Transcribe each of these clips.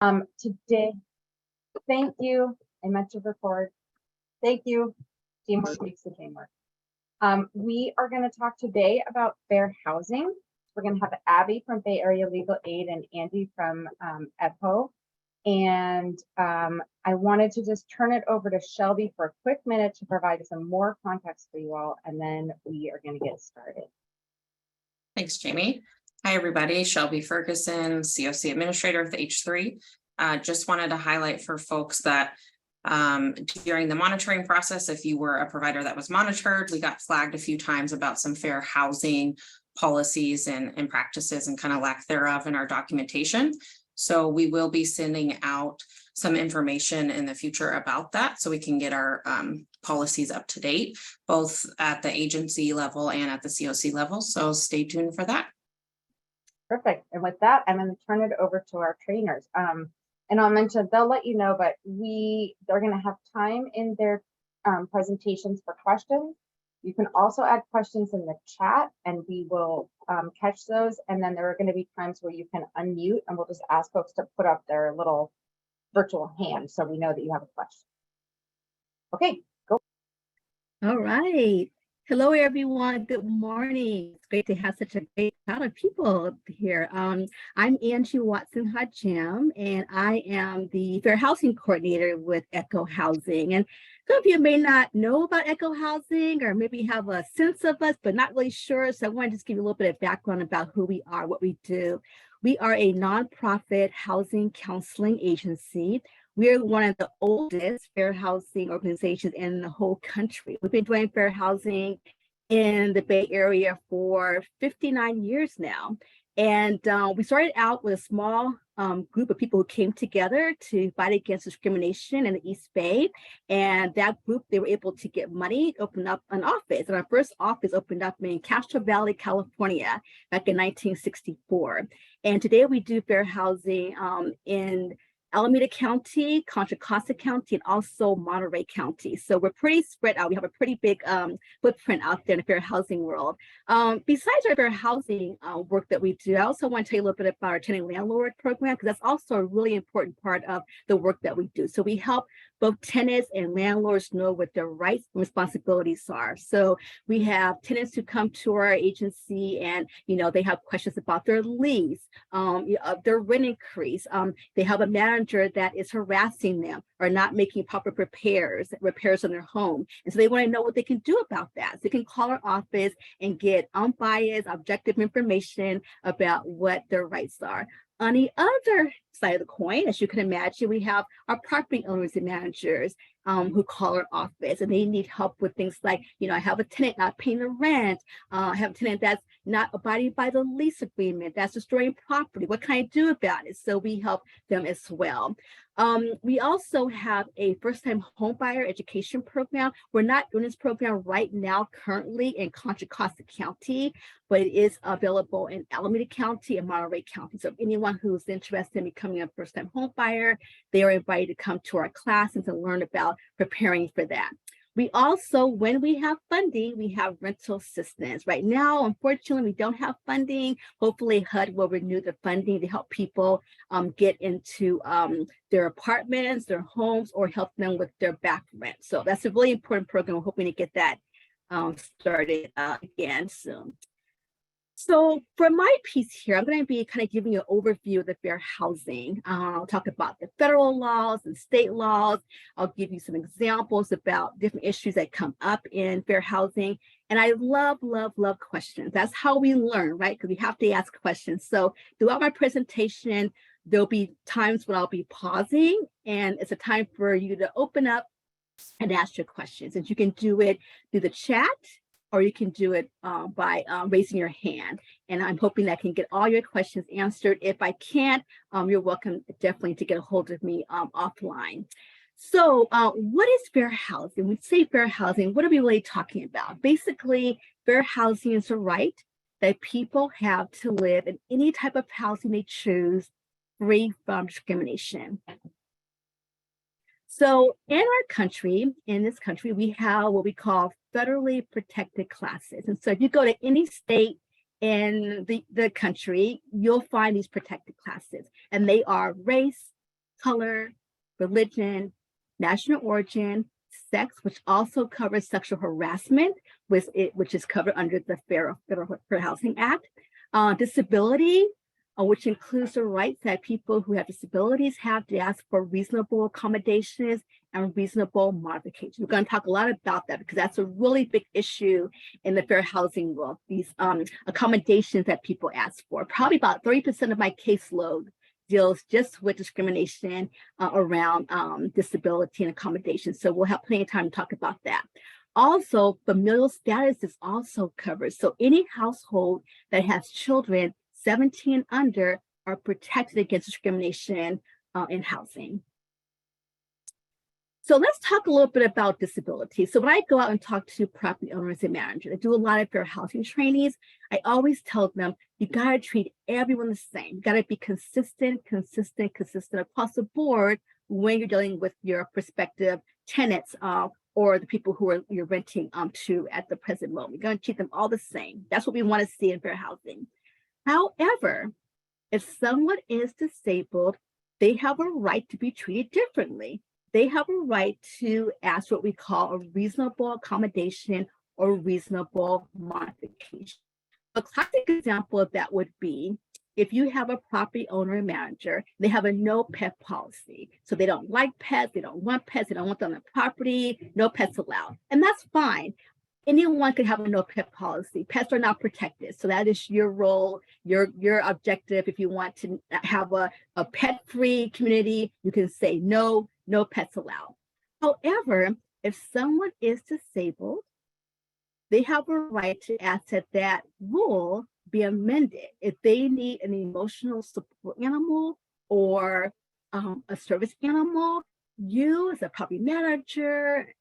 Today, thank you. I meant to record. Thank you. Teamwork makes the dream work. We are going to talk today about fair housing. We're going to have Abby from Bay Area Legal Aid and Andy from EPO. And I wanted to just turn it over to Shelby for a quick minute to provide some more context for you all, and then we are going to get started. Thanks, Jamie. Hi, everybody. Shelby Ferguson, CoC Administrator with H3. Just wanted to highlight for folks that during the monitoring process, if you were a provider that was monitored, we got flagged a few times about some fair housing policies and practices and kind of lack thereof in our documentation. So we will be sending out some information in the future about that so we can get our policies up to date, both at the agency level and at the CoC level. So stay tuned for that. Perfect. And with that, I'm going to turn it over to our trainers. And I'll mention, they'll let you know, but they're going to have time in their presentations for questions. You can also add questions in the chat and we will catch those. And then there are going to be times where you can unmute and we'll just ask folks to put up their little virtual hand so we know that you have a question. Okay, go. All right. Hello, everyone. Good morning. It's great to have such a great crowd of people here. I'm Angie Watson-Hodgem, and I am the Fair Housing Coordinator with ECHO Housing. And some of you may not know about ECHO Housing or maybe have a sense of us, but not really sure. So I want to just give you a little bit of background about who we are, what we do. We are a nonprofit housing counseling agency. We're one of the oldest fair housing organizations in the whole country. We've been doing fair housing in the Bay Area for 59 years now. And we started out with a small group of people who came together to fight against discrimination in the East Bay. And that group, they were able to get money, open up an office. And our first office opened up in Castro Valley, California, back in 1964. And today we do fair housing in Alameda County, Contra Costa County, and also Monterey County. So we're pretty spread out. We have a pretty big footprint out there in the fair housing world. Besides our fair housing work that we do, I also want to tell you a little bit about our tenant landlord program, because that's also a really important part of the work that we do. So we help both tenants and landlords know what their rights and responsibilities are. So we have tenants who come to our agency and, they have questions about their lease, their rent increase. They have a manager that is harassing them or not making proper repairs on their home. And so they want to know what they can do about that. So they can call our office and get unbiased, objective information about what their rights are. On the other side of the coin, as you can imagine, we have our property owners and managers who call our office and they need help with things like, I have a tenant not paying the rent. I have a tenant that's not abiding by the lease agreement, that's destroying property. What can I do about it? So we help them as well. We also have a first-time homebuyer education program. We're not doing this program right now currently in Contra Costa County, but it is available in Alameda County and Monterey County. So if anyone who's interested in becoming a first-time homebuyer, they are invited to come to our class and to learn about preparing for that. We also, when we have funding, we have rental assistance. Right now, unfortunately, we don't have funding. Hopefully, HUD will renew the funding to help people get into their apartments, their homes, or help them with their back rent. So that's a really important program. We're hoping to get that started again soon. So for my piece here, I'm going to be kind of giving you an overview of the fair housing. I'll talk about the federal laws and state laws. I'll give you some examples about different issues that come up in fair housing. And I love, love, love questions. That's how we learn, right? Because we have to ask questions. So throughout my presentation, there'll be times when I'll be pausing, and it's a time for you to open up and ask your questions. And you can do it through the chat, or you can do it by raising your hand. And I'm hoping that I can get all your questions answered. If I can't, you're welcome definitely to get a hold of me offline. So what is fair housing? When we say fair housing, what are we really talking about? Basically, fair housing is a right that people have to live in any type of housing they choose, free from discrimination. So in this country, we have what we call federally protected classes. And so if you go to any state in the country, you'll find these protected classes, and they are race, color, religion, national origin, sex, which also covers sexual harassment, which is covered under the Federal Fair Housing Act, disability, which includes the rights that people who have disabilities have to ask for reasonable accommodations and reasonable modifications. We're going to talk a lot about that because that's a really big issue in the fair housing world, these accommodations that people ask for. Probably about 30% of my caseload deals just with discrimination around disability and accommodation. So we'll have plenty of time to talk about that. Also, familial status is also covered. So any household that has children 17 and under are protected against discrimination in housing. So let's talk a little bit about disability. So when I go out and talk to property owners and managers, I do a lot of fair housing trainings. I always tell them, you gotta treat everyone the same. You gotta be consistent across the board when you're dealing with your prospective tenants or the people who you're renting to at the present moment. You're gonna treat them all the same. That's what we wanna see in fair housing. However, if someone is disabled, they have a right to be treated differently. They have a right to ask what we call a reasonable accommodation or reasonable modification. A classic example of that would be if you have a property owner and manager, they have a no pet policy. So they don't like pets, they don't want pets, they don't want them on the property, no pets allowed. And that's fine. Anyone could have a no pet policy. Pets are not protected. So that is your role, your objective. If you want to have a pet-free community, you can say no pets allowed. However, if someone is disabled, they have a right to ask that rule be amended. If they need an emotional support animal or a service animal, you as a property manager,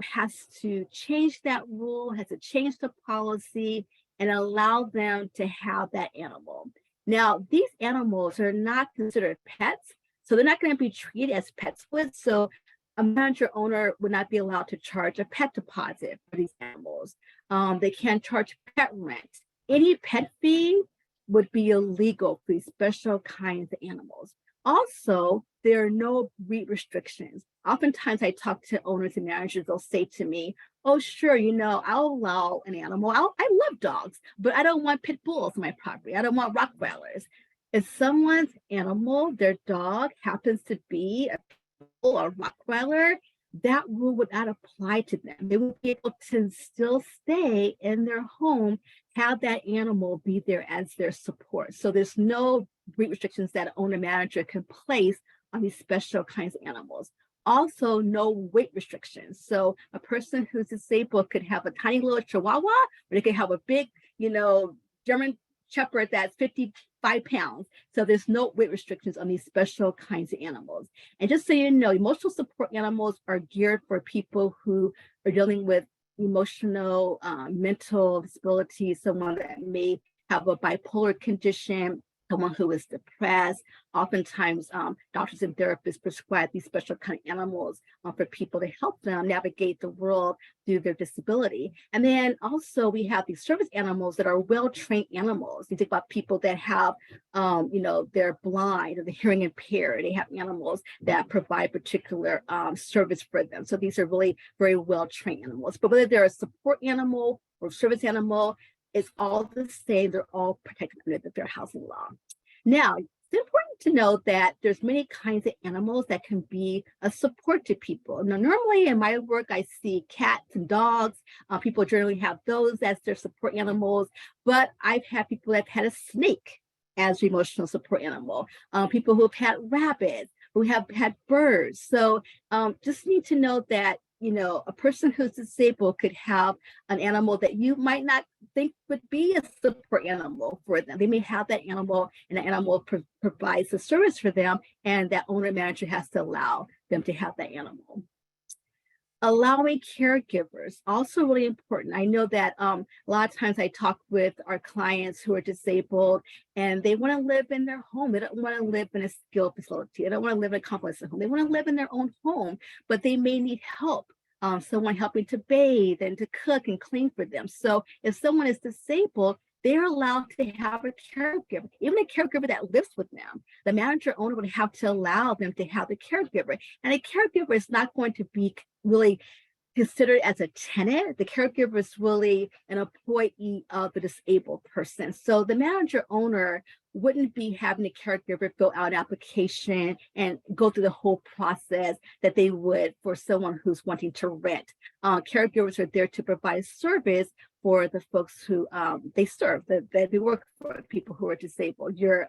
has to change that rule, has to change the policy and allow them to have that animal. Now, these animals are not considered pets, so they're not going to be treated as pets would. So a manager owner would not be allowed to charge a pet deposit for these animals. They can't charge pet rent. Any pet fee would be illegal for these special kinds of animals. Also, there are no breed restrictions. Oftentimes I talk to owners and managers, they'll say to me, oh, sure, I'll allow an animal. I love dogs, but I don't want pit bulls on my property. I don't want Rottweilers. If someone's animal, their dog happens to be a pit bull or Rottweiler, that rule would not apply to them. They would be able to still stay in their home, have that animal be there as their support. So there's no breed restrictions that an owner manager can place on these special kinds of animals. Also, no weight restrictions. So a person who's disabled could have a tiny little Chihuahua, or they could have a big, German Shepherd that's 55 pounds. So there's no weight restrictions on these special kinds of animals. And just so you know, emotional support animals are geared for people who are dealing with emotional, mental disabilities, someone that may have a bipolar condition, someone who is depressed. Oftentimes, doctors and therapists prescribe these special kind of animals for people to help them navigate the world through their disability. And then also we have these service animals that are well-trained animals. You think about people that have, they're blind or they're hearing impaired. They have animals that provide particular service for them. So these are really very well-trained animals. But whether they're a support animal or service animal, it's all the same. They're all protected under the fair housing law. Now, it's important to note that there's many kinds of animals that can be a support to people. Now, normally in my work, I see cats and dogs. People generally have those as their support animals, but I've had people that have had a snake as an emotional support animal. People who have had rabbits, who have had birds. So just need to know that a person who's disabled could have an animal that you might not think would be a support animal for them. They may have that animal and the animal provides a service for them, and that owner manager has to allow them to have that animal. Allowing caregivers, also really important. I know that a lot of times I talk with our clients who are disabled and they want to live in their home. They don't want to live in a skilled facility. They don't want to live in a convalescent home. They want to live in their own home, but they may need help. Someone helping to bathe and to cook and clean for them. So if someone is disabled, they're allowed to have a caregiver, even a caregiver that lives with them. The manager owner would have to allow them to have the caregiver. And a caregiver is not going to be really considered as a tenant. The caregiver is really an employee of the disabled person. So the manager owner wouldn't be having a caregiver fill out an application and go through the whole process that they would for someone who's wanting to rent. Caregivers are there to provide service for the folks who they serve, that they work for, people who are disabled, your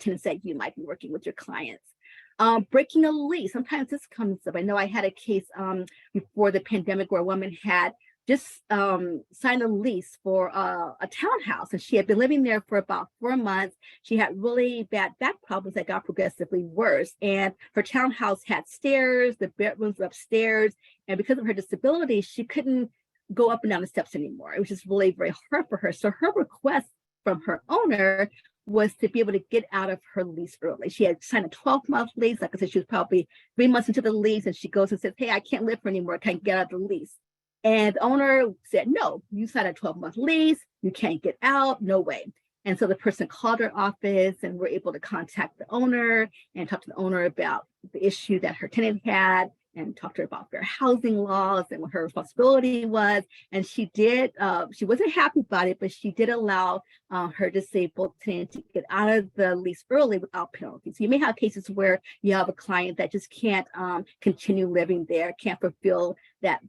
tenants that you might be working with, your clients. Breaking a lease, sometimes this comes up. I know I had a case before the pandemic where a woman had just signed a lease for a townhouse, and she had been living there for about 4 months. She had really bad back problems that got progressively worse, and her townhouse had stairs, the bedrooms were upstairs, and because of her disability, she couldn't go up and down the steps anymore. It was just really very hard for her. So her request from her owner was to be able to get out of her lease early. She had signed a 12-month lease. Like I said, she was probably 3 months into the lease, and she goes and says, "Hey, I can't live here anymore. I can't get out of the lease." And the owner said, "No, you signed a 12-month lease. You can't get out. No way." And so the person called her office, and were able to contact the owner and talk to the owner about the issue that her tenant had, and talk to her about fair housing laws and what her responsibility was. And she did, she wasn't happy about it, but she did allow her disabled tenant to get out of the lease early without penalties. So you may have cases where you have a client that just can't continue living there, can't fulfill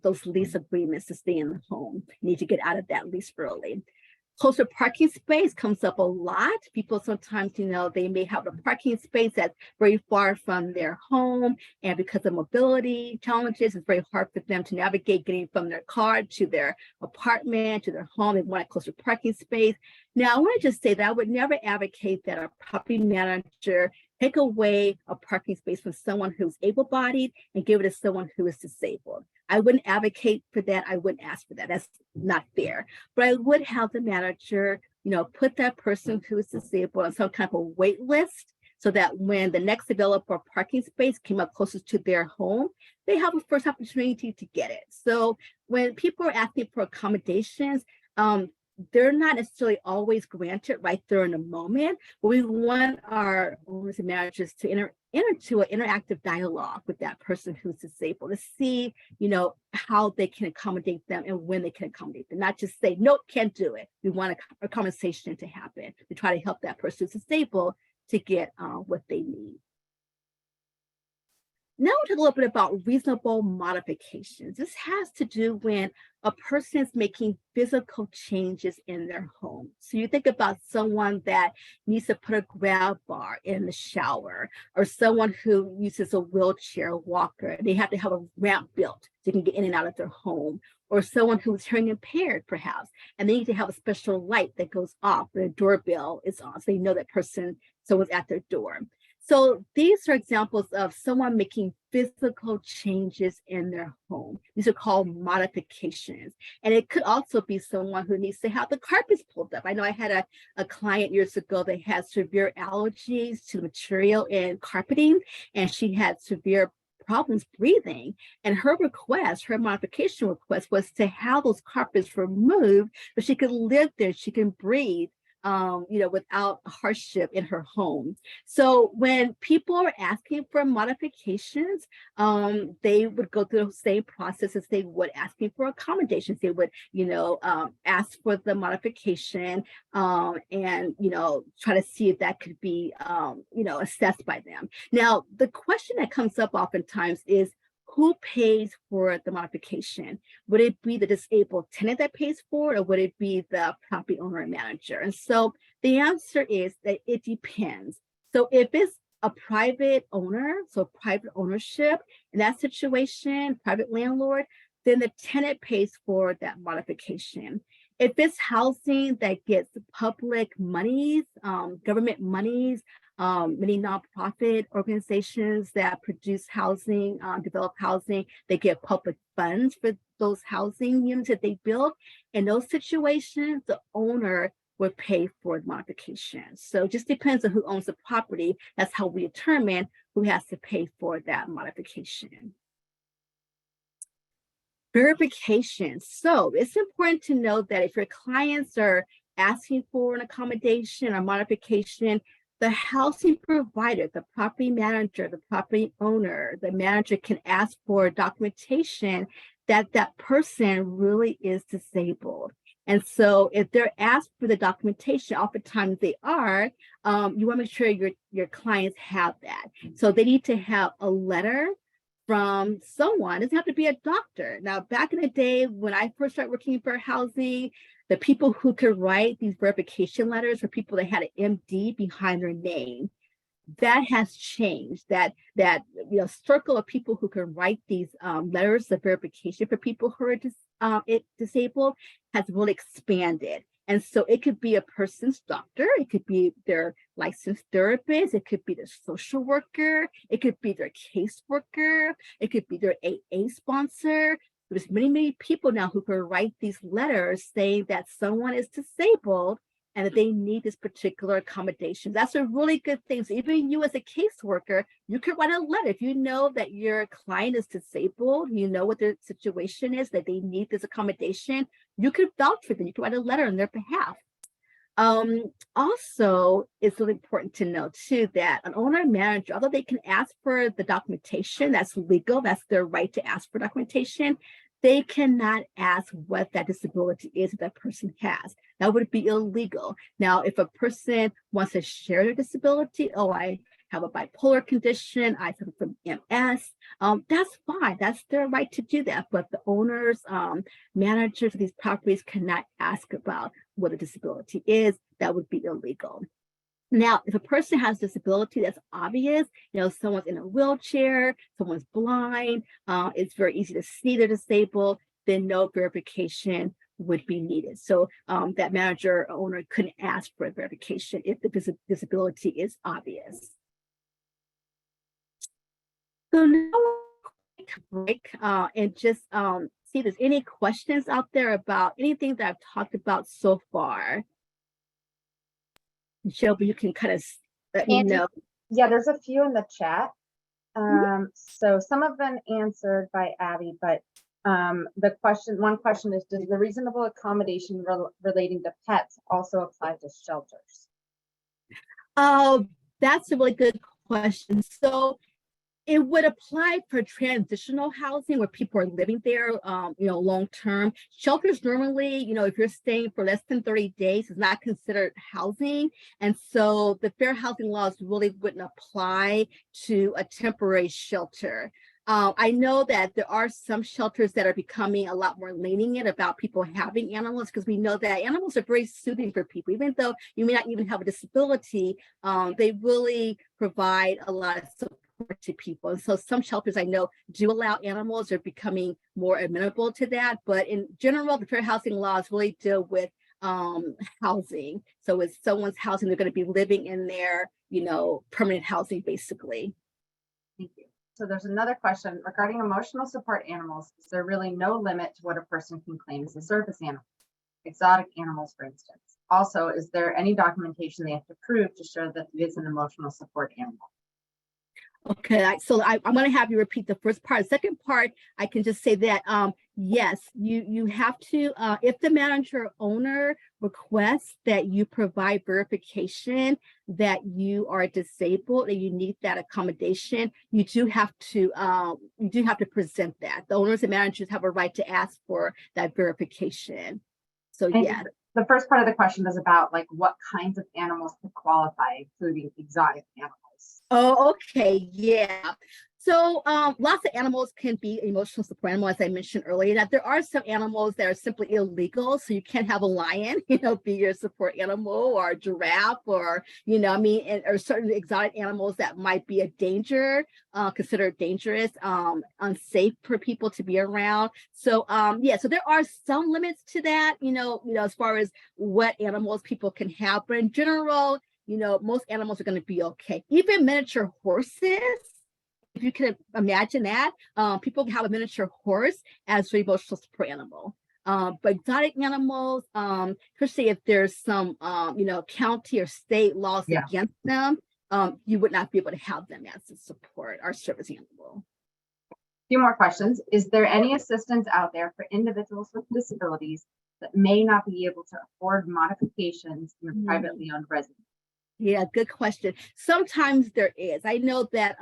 those lease agreements to stay in the home. You need to get out of that lease early. Closer parking space comes up a lot. People sometimes, they may have a parking space that's very far from their home, and because of mobility challenges, it's very hard for them to navigate getting from their car to their apartment, to their home. They want a closer parking space. Now, I want to just say that I would never advocate that a property manager take away a parking space from someone who's able-bodied and give it to someone who is disabled. I wouldn't advocate for that. I wouldn't ask for that. That's not fair. But I would have the manager, put that person who is disabled on some kind of a wait list, so that when the next available parking space came up closest to their home, they have a first opportunity to get it. So when people are asking for accommodations, they're not necessarily always granted right there in the moment, but we want our owners and managers to enter into an interactive dialogue with that person who's disabled to see, how they can accommodate them and when they can accommodate them. Not just say, "Nope, can't do it." We want a conversation to happen to try to help that person who's disabled to get what they need. Now we'll talk a little bit about reasonable modifications. This has to do when a person is making physical changes in their home. So you think about someone that needs to put a grab bar in the shower, or someone who uses a wheelchair walker. They have to have a ramp built so they can get in and out of their home. Or someone who's hearing impaired, perhaps, and they need to have a special light that goes off when the doorbell is on, so they know that someone's at their door. So these are examples of someone making physical changes in their home. These are called modifications. And it could also be someone who needs to have the carpets pulled up. I know I had a client years ago that had severe allergies to material in carpeting, and she had severe problems breathing. And her modification request was to have those carpets removed so she could live there, she can breathe, without hardship in her home. So when people are asking for modifications, they would go through the same process as they would asking for accommodations. They would, ask for the modification and, try to see if that could be, assessed by them. Now, the question that comes up oftentimes is, who pays for the modification? Would it be the disabled tenant that pays for it, or would it be the property owner and manager? And so the answer is that it depends. So if it's a private owner, so private ownership, in that situation, private landlord, then the tenant pays for that modification. If it's housing that gets public monies, government monies, many nonprofit organizations that produce housing, develop housing, they get public funds for those housing units that they build. In those situations, the owner would pay for the modification. So it just depends on who owns the property. That's how we determine who has to pay for that modification. Verification. So it's important to know that if your clients are asking for an accommodation or modification, the housing provider, the property manager, the property owner, the manager can ask for documentation that that person really is disabled. And so if they're asked for the documentation, oftentimes they are, you want to make sure your clients have that. So they need to have a letter from someone. It doesn't have to be a doctor. Now, back in the day when I first started working for housing, the people who could write these verification letters were people that had an MD behind their name. That has changed. That circle of people who can write these letters of verification for people who are disabled has really expanded. And so it could be a person's doctor, it could be their licensed therapist, it could be their social worker, it could be their caseworker, it could be their AA sponsor. There's many people now who can write these letters saying that someone is disabled and that they need this particular accommodation. That's a really good thing. So even you as a caseworker, you can write a letter. If you know that your client is disabled, you know what their situation is, that they need this accommodation, you can vouch for them. You can write a letter on their behalf. Also, it's really important to know too that an owner and manager, although they can ask for the documentation, that's legal, that's their right to ask for documentation, they cannot ask what that disability is that person has. That would be illegal. Now, if a person wants to share their disability, oh, I have a bipolar condition, I suffer from MS, that's fine. That's their right to do that. But the owners, managers of these properties cannot ask about what a disability is. That would be illegal. Now, if a person has disability that's obvious, someone's in a wheelchair, someone's blind, it's very easy to see they're disabled, then no verification would be needed. So that manager or owner couldn't ask for a verification if the disability is obvious. So now we'll break and just see if there's any questions out there about anything that I've talked about so far. Shelby, you can kind of let me know. Yeah, there's a few in the chat. So some of them answered by Abby, but one question is, does the reasonable accommodation relating to pets also apply to shelters? Oh, that's a really good question. So it would apply for transitional housing where people are living there, long term. Shelters normally, if you're staying for less than 30 days, is not considered housing. And so the fair housing laws really wouldn't apply to a temporary shelter. I know that there are some shelters that are becoming a lot more lenient about people having animals, because we know that animals are very soothing for people. Even though you may not even have a disability, they really provide a lot of support to people. And so some shelters I know do allow animals, are becoming more amenable to that. But in general, the fair housing laws really deal with housing. So it's someone's housing, they're going to be living in their, permanent housing, basically. Thank you. So there's another question regarding emotional support animals. Is there really no limit to what a person can claim as a service animal? Exotic animals, for instance. Also, is there any documentation they have to prove to show that it is an emotional support animal? Okay, so I'm going to have you repeat the first part. The second part, I can just say that, yes, you have to, if the manager or owner requests that you provide verification that you are disabled and you need that accommodation, you do have to present that. The owners and managers have a right to ask for that verification. So yeah. The first part of the question is about what kinds of animals could qualify, including exotic animals. Oh, okay, yeah. So lots of animals can be emotional support animals, as I mentioned earlier. That there are some animals that are simply illegal. So you can't have a lion, be your support animal, or a giraffe, or, or certain exotic animals that might be a danger, considered dangerous, unsafe for people to be around. So so there are some limits to that, as far as what animals people can have. But in general, most animals are going to be okay. Even miniature horses, if you can imagine that, people can have a miniature horse as an emotional support animal. But exotic animals, especially if there's some, county or state laws against them, you would not be able to have them as a support or service animal. A few more questions. Is there any assistance out there for individuals with disabilities that may not be able to afford modifications in a Mm. privately owned residence? Yeah, good question. Sometimes there is. I know that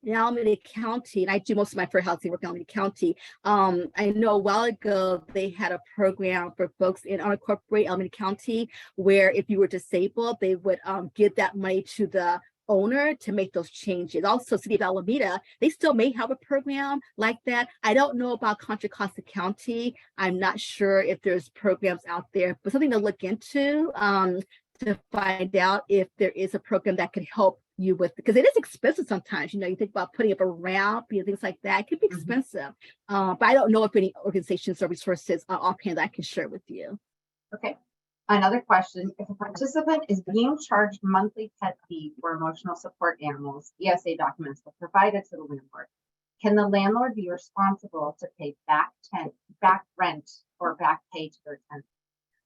in Alameda County, and I do most of my fair housing work in Alameda County. I know a while ago they had a program for folks in unincorporated Alameda County where if you were disabled, they would give that money to the owner to make those changes. Also, City of Alameda, they still may have a program like that. I don't know about Contra Costa County. I'm not sure if there's programs out there, but something to look into. To find out if there is a program that could help you with, because it is expensive sometimes. You think about putting up a ramp, things like that. It could be expensive. But I don't know if any organizations or resources are offhand that I can share with you. Okay. Another question, if a participant is being charged monthly pet fee for emotional support animals, ESA documents were provided to the landlord. Can the landlord be responsible to pay back rent or back pay to their tenant?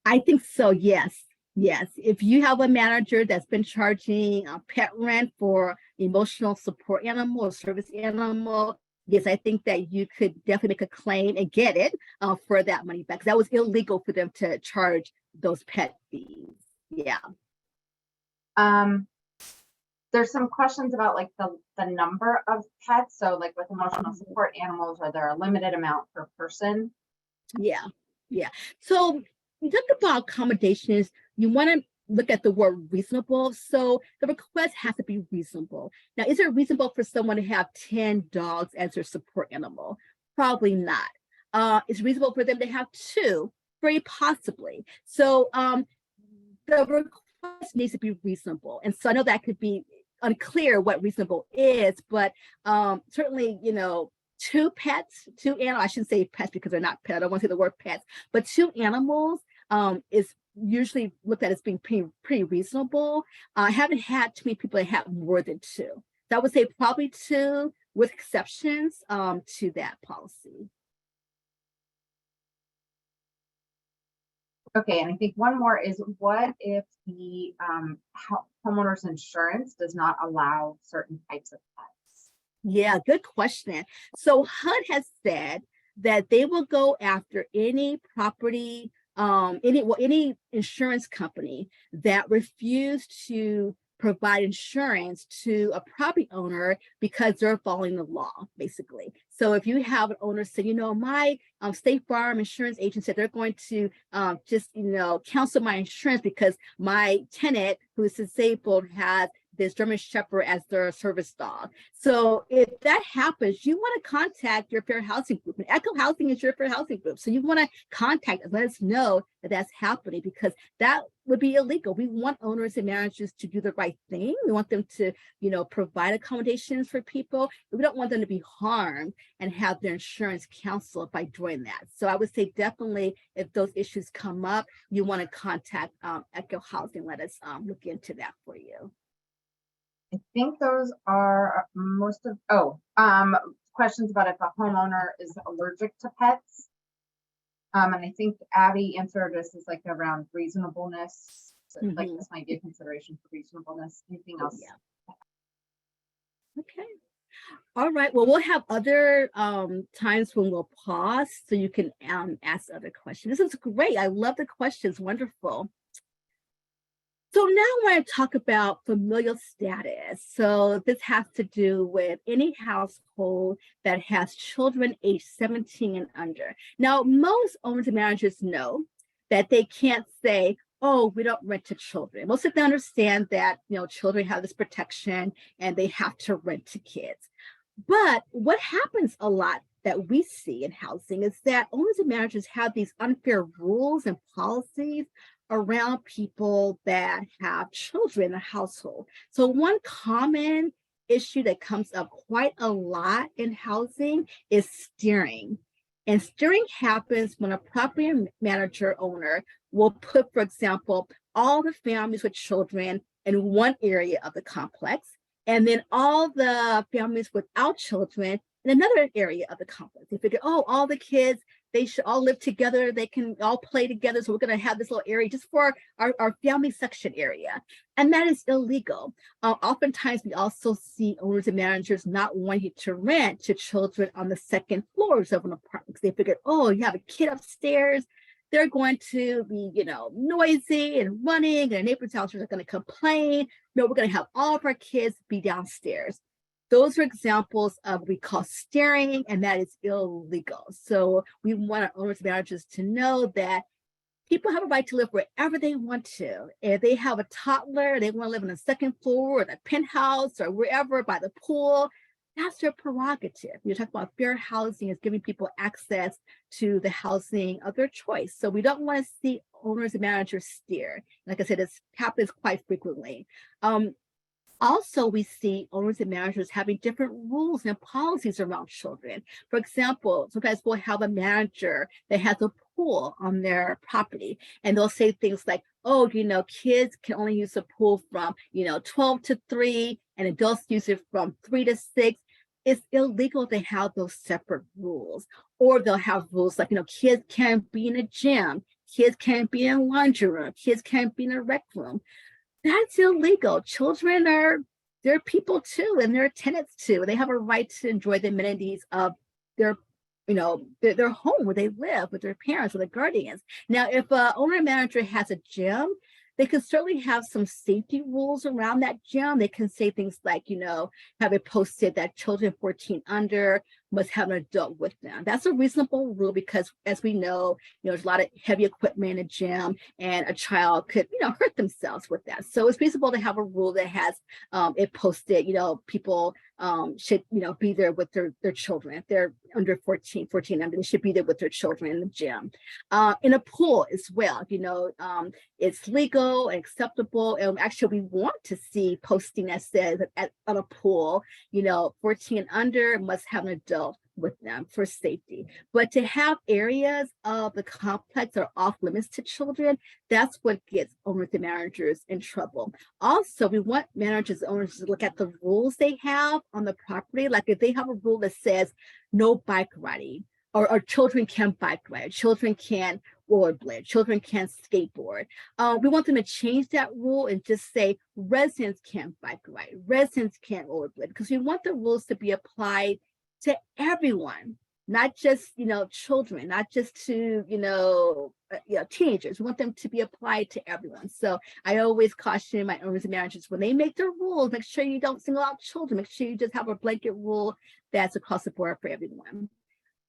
I think so, yes. Yes, if you have a manager that's been charging pet rent for emotional support animal or service animal, yes, I think that you could definitely make a claim and get it for that money back. 'Cause that was illegal for them to charge those pet fees. Yeah. There's some questions about like the number of pets. So like with emotional support animals, are there a limited amount per person? Yeah. So you talk about accommodations, you want to look at the word reasonable. So the request has to be reasonable. Now, is it reasonable for someone to have 10 dogs as their support animal? Probably not. It's reasonable for them to have 2, very possibly. So the request needs to be reasonable. And so I know that could be unclear what reasonable is, but certainly, 2 pets, 2 animals, I shouldn't say pets because they're not pets. I don't want to say the word pets, but 2 animals is usually looked at as being pretty reasonable. I haven't had too many people that have more than 2. So I would say probably 2 with exceptions to that policy. Okay, and I think one more is, what if the homeowner's insurance does not allow certain types of pets? Yeah, good question. So HUD has said that they will go after any property, any insurance company that refused to provide insurance to a property owner because they're following the law, basically. So if you have an owner say, my State Farm insurance agent said they're going to just, cancel my insurance because my tenant who is disabled has this German Shepherd as their service dog. So if that happens, you want to contact your fair housing group. And Echo Housing is your fair housing group. So you want to contact and let us know that that's happening, because that would be illegal. We want owners and managers to do the right thing. We want them to, provide accommodations for people. We don't want them to be harmed and have their insurance canceled by doing that. So I would say definitely if those issues come up, you want to contact Echo Housing. Let us look into that for you. I think those are most of, questions about if a homeowner is allergic to pets. And I think Abby answered this is like around reasonableness. So like this might be a consideration for reasonableness. Anything else? Yeah. Okay. All right. Well, we'll have other times when we'll pause so you can ask other questions. This is great. I love the questions. Wonderful. So now I want to talk about familial status. So this has to do with any household that has children age 17 and under. Now, most owners and managers know that they can't say, oh, we don't rent to children. Most of them understand that, children have this protection and they have to rent to kids. But what happens a lot that we see in housing is that owners and managers have these unfair rules and policies around people that have children in the household. So one common issue that comes up quite a lot in housing is steering. And steering happens when a property manager owner will put, for example, all the families with children in one area of the complex, and then all the families without children in another area of the complex. They figure, all the kids, they should all live together. They can all play together. So we're going to have this little area just for our family section area. And that is illegal. Oftentimes, we also see owners and managers not wanting to rent to children on the second floors of an apartment. They figure, you have a kid upstairs. they're going to be, noisy and running, and the neighbors' houses are going to complain. No, we're going to have all of our kids be downstairs. Those are examples of what we call staring, and that is illegal. So we want our owners and managers to know that people have a right to live wherever they want to. If they have a toddler, they want to live on the second floor or the penthouse or wherever by the pool, that's their prerogative. You're talking about fair housing is giving people access to the housing of their choice. So we don't want to see owners and managers steer. Like I said, this happens quite frequently. Also, we see owners and managers having different rules and policies around children. For example, sometimes we'll have a manager that has a pool on their property, and they'll say things like, oh, kids can only use the pool from, 12 to 3, and adults use it from 3 to 6. It's illegal to have those separate rules. Or they'll have rules like, kids can't be in a gym, kids can't be in a laundry room, kids can't be in a rec room. That's illegal. Children they're people too, and they're tenants too. They have a right to enjoy the amenities of their home where they live with their parents or their guardians. Now, if an owner manager has a gym, they can certainly have some safety rules around that gym. They can say things like, have it posted that children 14 under must have an adult with them. That's a reasonable rule because, as we know, there's a lot of heavy equipment in a gym, and a child could, hurt themselves with that. So it's reasonable to have a rule that has it posted, people should, be there with their children. If they're under 14 under, they should be there with their children in the gym. In a pool as well, it's legal and acceptable. And actually, we want to see posting that says that on a pool, 14 under must have an adult with them for safety. But to have areas of the complex that are off limits to children, that's what gets owners and managers in trouble. Also, we want managers and owners to look at the rules they have on the property. Like if they have a rule that says no bike riding, or children can't bike ride, children can't rollerblade, children can't skateboard. We want them to change that rule and just say residents can't bike ride, residents can't rollerblade, because we want the rules to be applied to everyone, not just children, not just to teenagers. We want them to be applied to everyone. So I always caution my owners and managers when they make their rules, make sure you don't single out children. Make sure you just have a blanket rule that's across the board for everyone.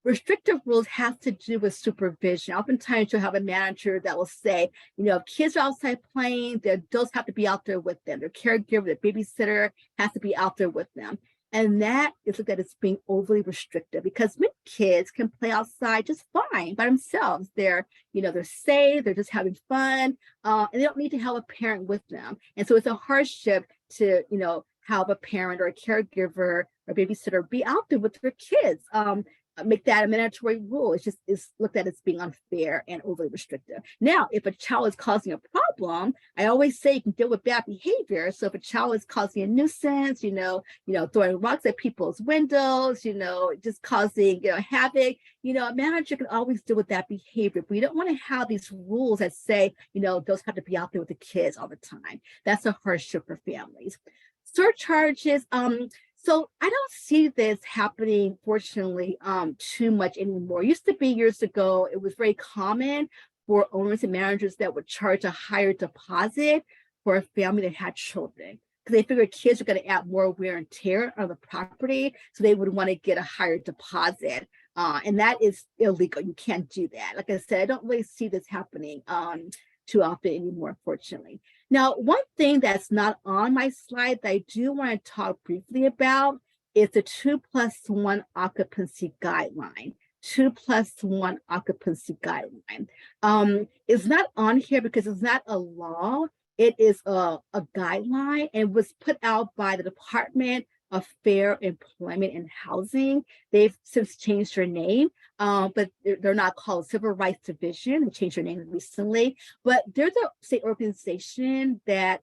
Restrictive rules have to do with supervision. Oftentimes you'll have a manager that will say, if kids are outside playing, the adults have to be out there with them. Their caregiver, their babysitter has to be out there with them. And that is looked at as being overly restrictive, because many kids can play outside just fine by themselves. They're safe, they're just having fun, and they don't need to have a parent with them. And so it's a hardship to, have a parent or a caregiver or babysitter be out there with their kids. Make that a mandatory rule. It's looked at as being unfair and overly restrictive. Now, if a child is causing a problem, I always say you can deal with bad behavior. So if a child is causing a nuisance, throwing rocks at people's windows, just causing havoc, a manager can always deal with that behavior. But we don't want to have these rules that say, those have to be out there with the kids all the time. That's a hardship for families. Surcharges. So I don't see this happening, fortunately, too much anymore. It used to be years ago, it was very common for owners and managers that would charge a higher deposit for a family that had children, because they figured kids are going to add more wear and tear on the property. So they would want to get a higher deposit. And that is illegal. You can't do that. Like I said, I don't really see this happening too often anymore, unfortunately. Now, one thing that's not on my slide that I do want to talk briefly about is the 2+1 occupancy guideline. 2+1 occupancy guideline. It's not on here because it's not a law. It is a guideline, and was put out by the Department of Fair Employment and Housing. They've since changed their name, but they're not called Civil Rights Division. They changed their name recently, but they're the state organization that,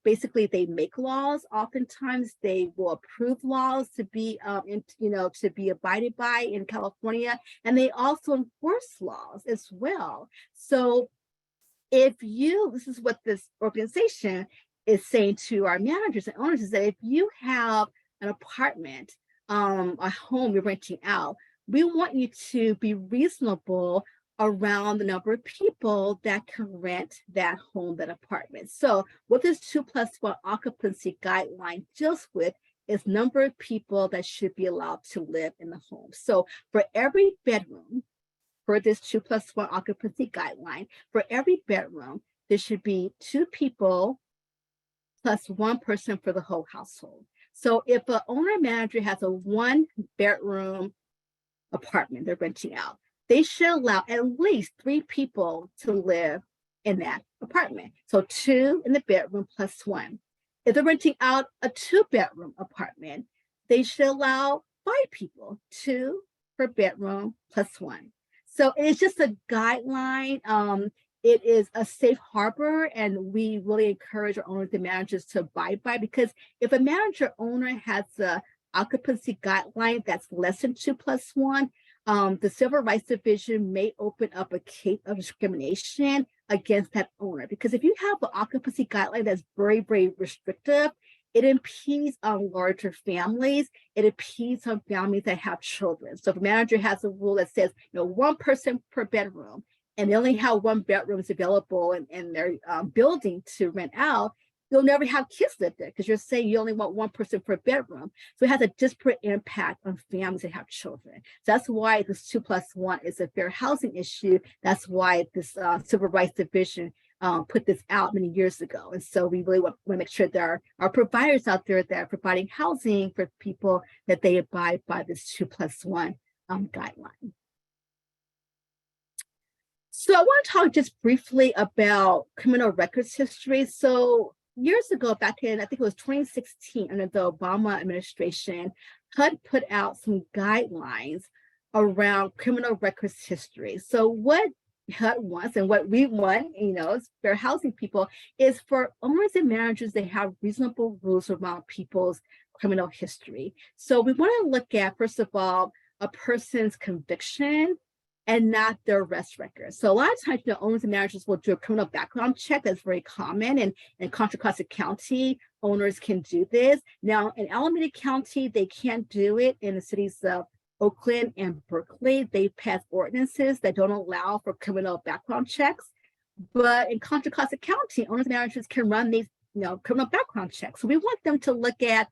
basically they make laws. Oftentimes they will approve laws to be, to be abided by in California, and they also enforce laws as well. So this is what this organization is saying to our managers and owners, is that if you have an apartment, a home you're renting out, we want you to be reasonable around the number of people that can rent that home, that apartment. So what this 2+1 occupancy guideline deals with is number of people that should be allowed to live in the home. So for every bedroom, for this 2+1 occupancy guideline, for every bedroom, there should be 2 people plus 1 person for the whole household. So if an owner manager has a 1-bedroom apartment they're renting out, they should allow at least 3 people to live in that apartment. So 2 in the bedroom plus 1. If they're renting out a 2-bedroom apartment, they should allow 5 people, 2 per bedroom plus 1. So it's just a guideline. It is a safe harbor, and we really encourage our owners and managers to abide by, because if a manager owner has a occupancy guideline that's less than 2+1, the Civil Rights Division may open up a case of discrimination against that owner. Because if you have an occupancy guideline that's very, very restrictive, it impedes on larger families. It impedes on families that have children. So if a manager has a rule that says, 1 person per bedroom, and they only have 1 bedroom available in their building to rent out, you'll never have kids live there, because you're saying you only want 1 person per bedroom. So it has a disparate impact on families that have children. So that's why this 2+1 is a fair housing issue. That's why this Civil Rights Division put this out many years ago. And so we really want to make sure there are providers out there that are providing housing for people, that they abide by this 2+1 guideline. So I want to talk just briefly about criminal records history. So years ago, back in, I think it was 2016, under the Obama administration, HUD put out some guidelines around criminal records history. So what HUD wants and what we want, as fair housing people, is for owners and managers to have reasonable rules around people's criminal history. So we want to look at, first of all, a person's conviction and not their arrest record. So a lot of times, owners and managers will do a criminal background check. That's very common. And in Contra Costa County, owners can do this. Now, in Alameda County, they can't do it. In the cities of Oakland and Berkeley, they passed ordinances that don't allow for criminal background checks. But in Contra Costa County, owners and managers can run these, criminal background checks. So we want them to look at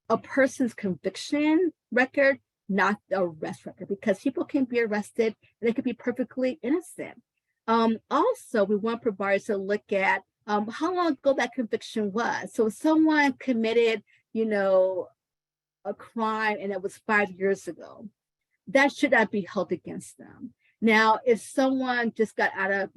a person's conviction record, not the arrest record, because people can be arrested and they could be perfectly innocent. Also, we want providers to look at how long ago that conviction was. So if someone committed, a crime and it was 5 years ago, that should not be held against them. Now, if someone just got out of,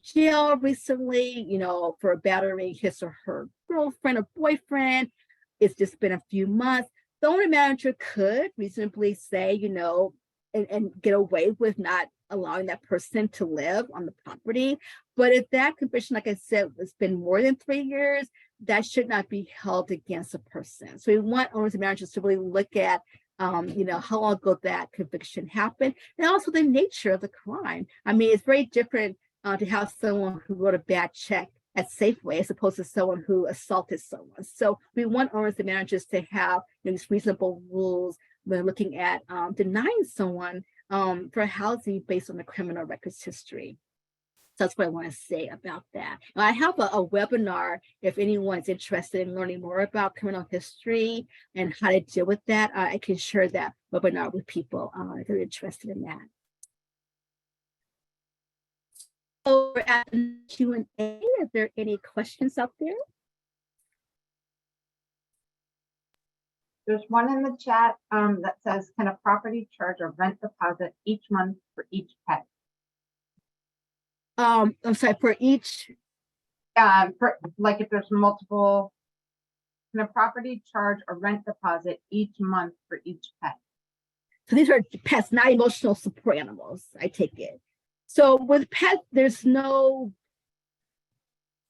jail recently, for battering his or her girlfriend or boyfriend, it's just been a few months, the owner manager could reasonably say, and get away with not allowing that person to live on the property. But if that conviction, like I said, has been more than 3 years, that should not be held against a person. So we want owners and managers to really look at, how long ago that conviction happened, and also the nature of the crime. I mean, it's very different to have someone who wrote a bad check at Safeway as opposed to someone who assaulted someone. So we want owners and managers to have these reasonable rules when looking at denying someone for housing based on the criminal records history. So that's what I want to say about that. I have a webinar if anyone's interested in learning more about criminal history and how to deal with that. I can share that webinar with people if they're interested in that. So we're at Q&A. Are there any questions out there? There's one in the chat that says, can a property charge a rent deposit each month for each pet? I'm sorry, for each. For like if there's multiple, can a property charge a rent deposit each month for each pet? So these are pets, not emotional support animals, I take it. So with pets, there's no,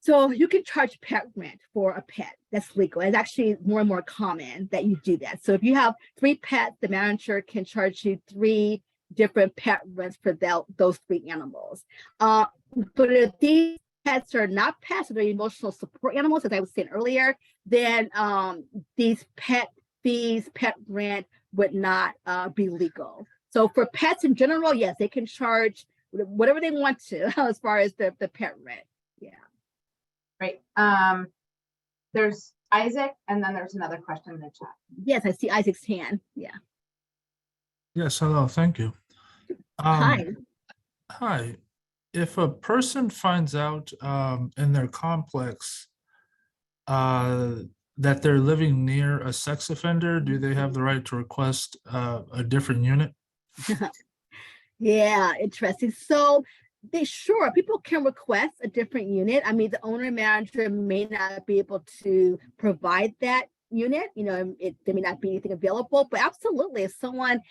so you can charge pet rent for a pet. That's legal. It's actually more and more common that you do that. So if you have 3 pets, the manager can charge you 3 different pet rents for those 3 animals. But if these pets are not pets, they're emotional support animals, as I was saying earlier, then these pet fees, pet rent would not be legal. So for pets in general, yes, they can charge whatever they want to as far as the pet rent. Yeah. Right. There's Isaac, and then there's another question in the chat. Yes, I see Isaac's hand. Yeah. Yes, hello, thank you. Hi. Hi. If a person finds out in their complex that they're living near a sex offender, do they have the right to request a different unit? Yeah, interesting. So people can request a different unit. I mean, the owner manager may not be able to provide that unit, there may not be anything available, but absolutely, if someone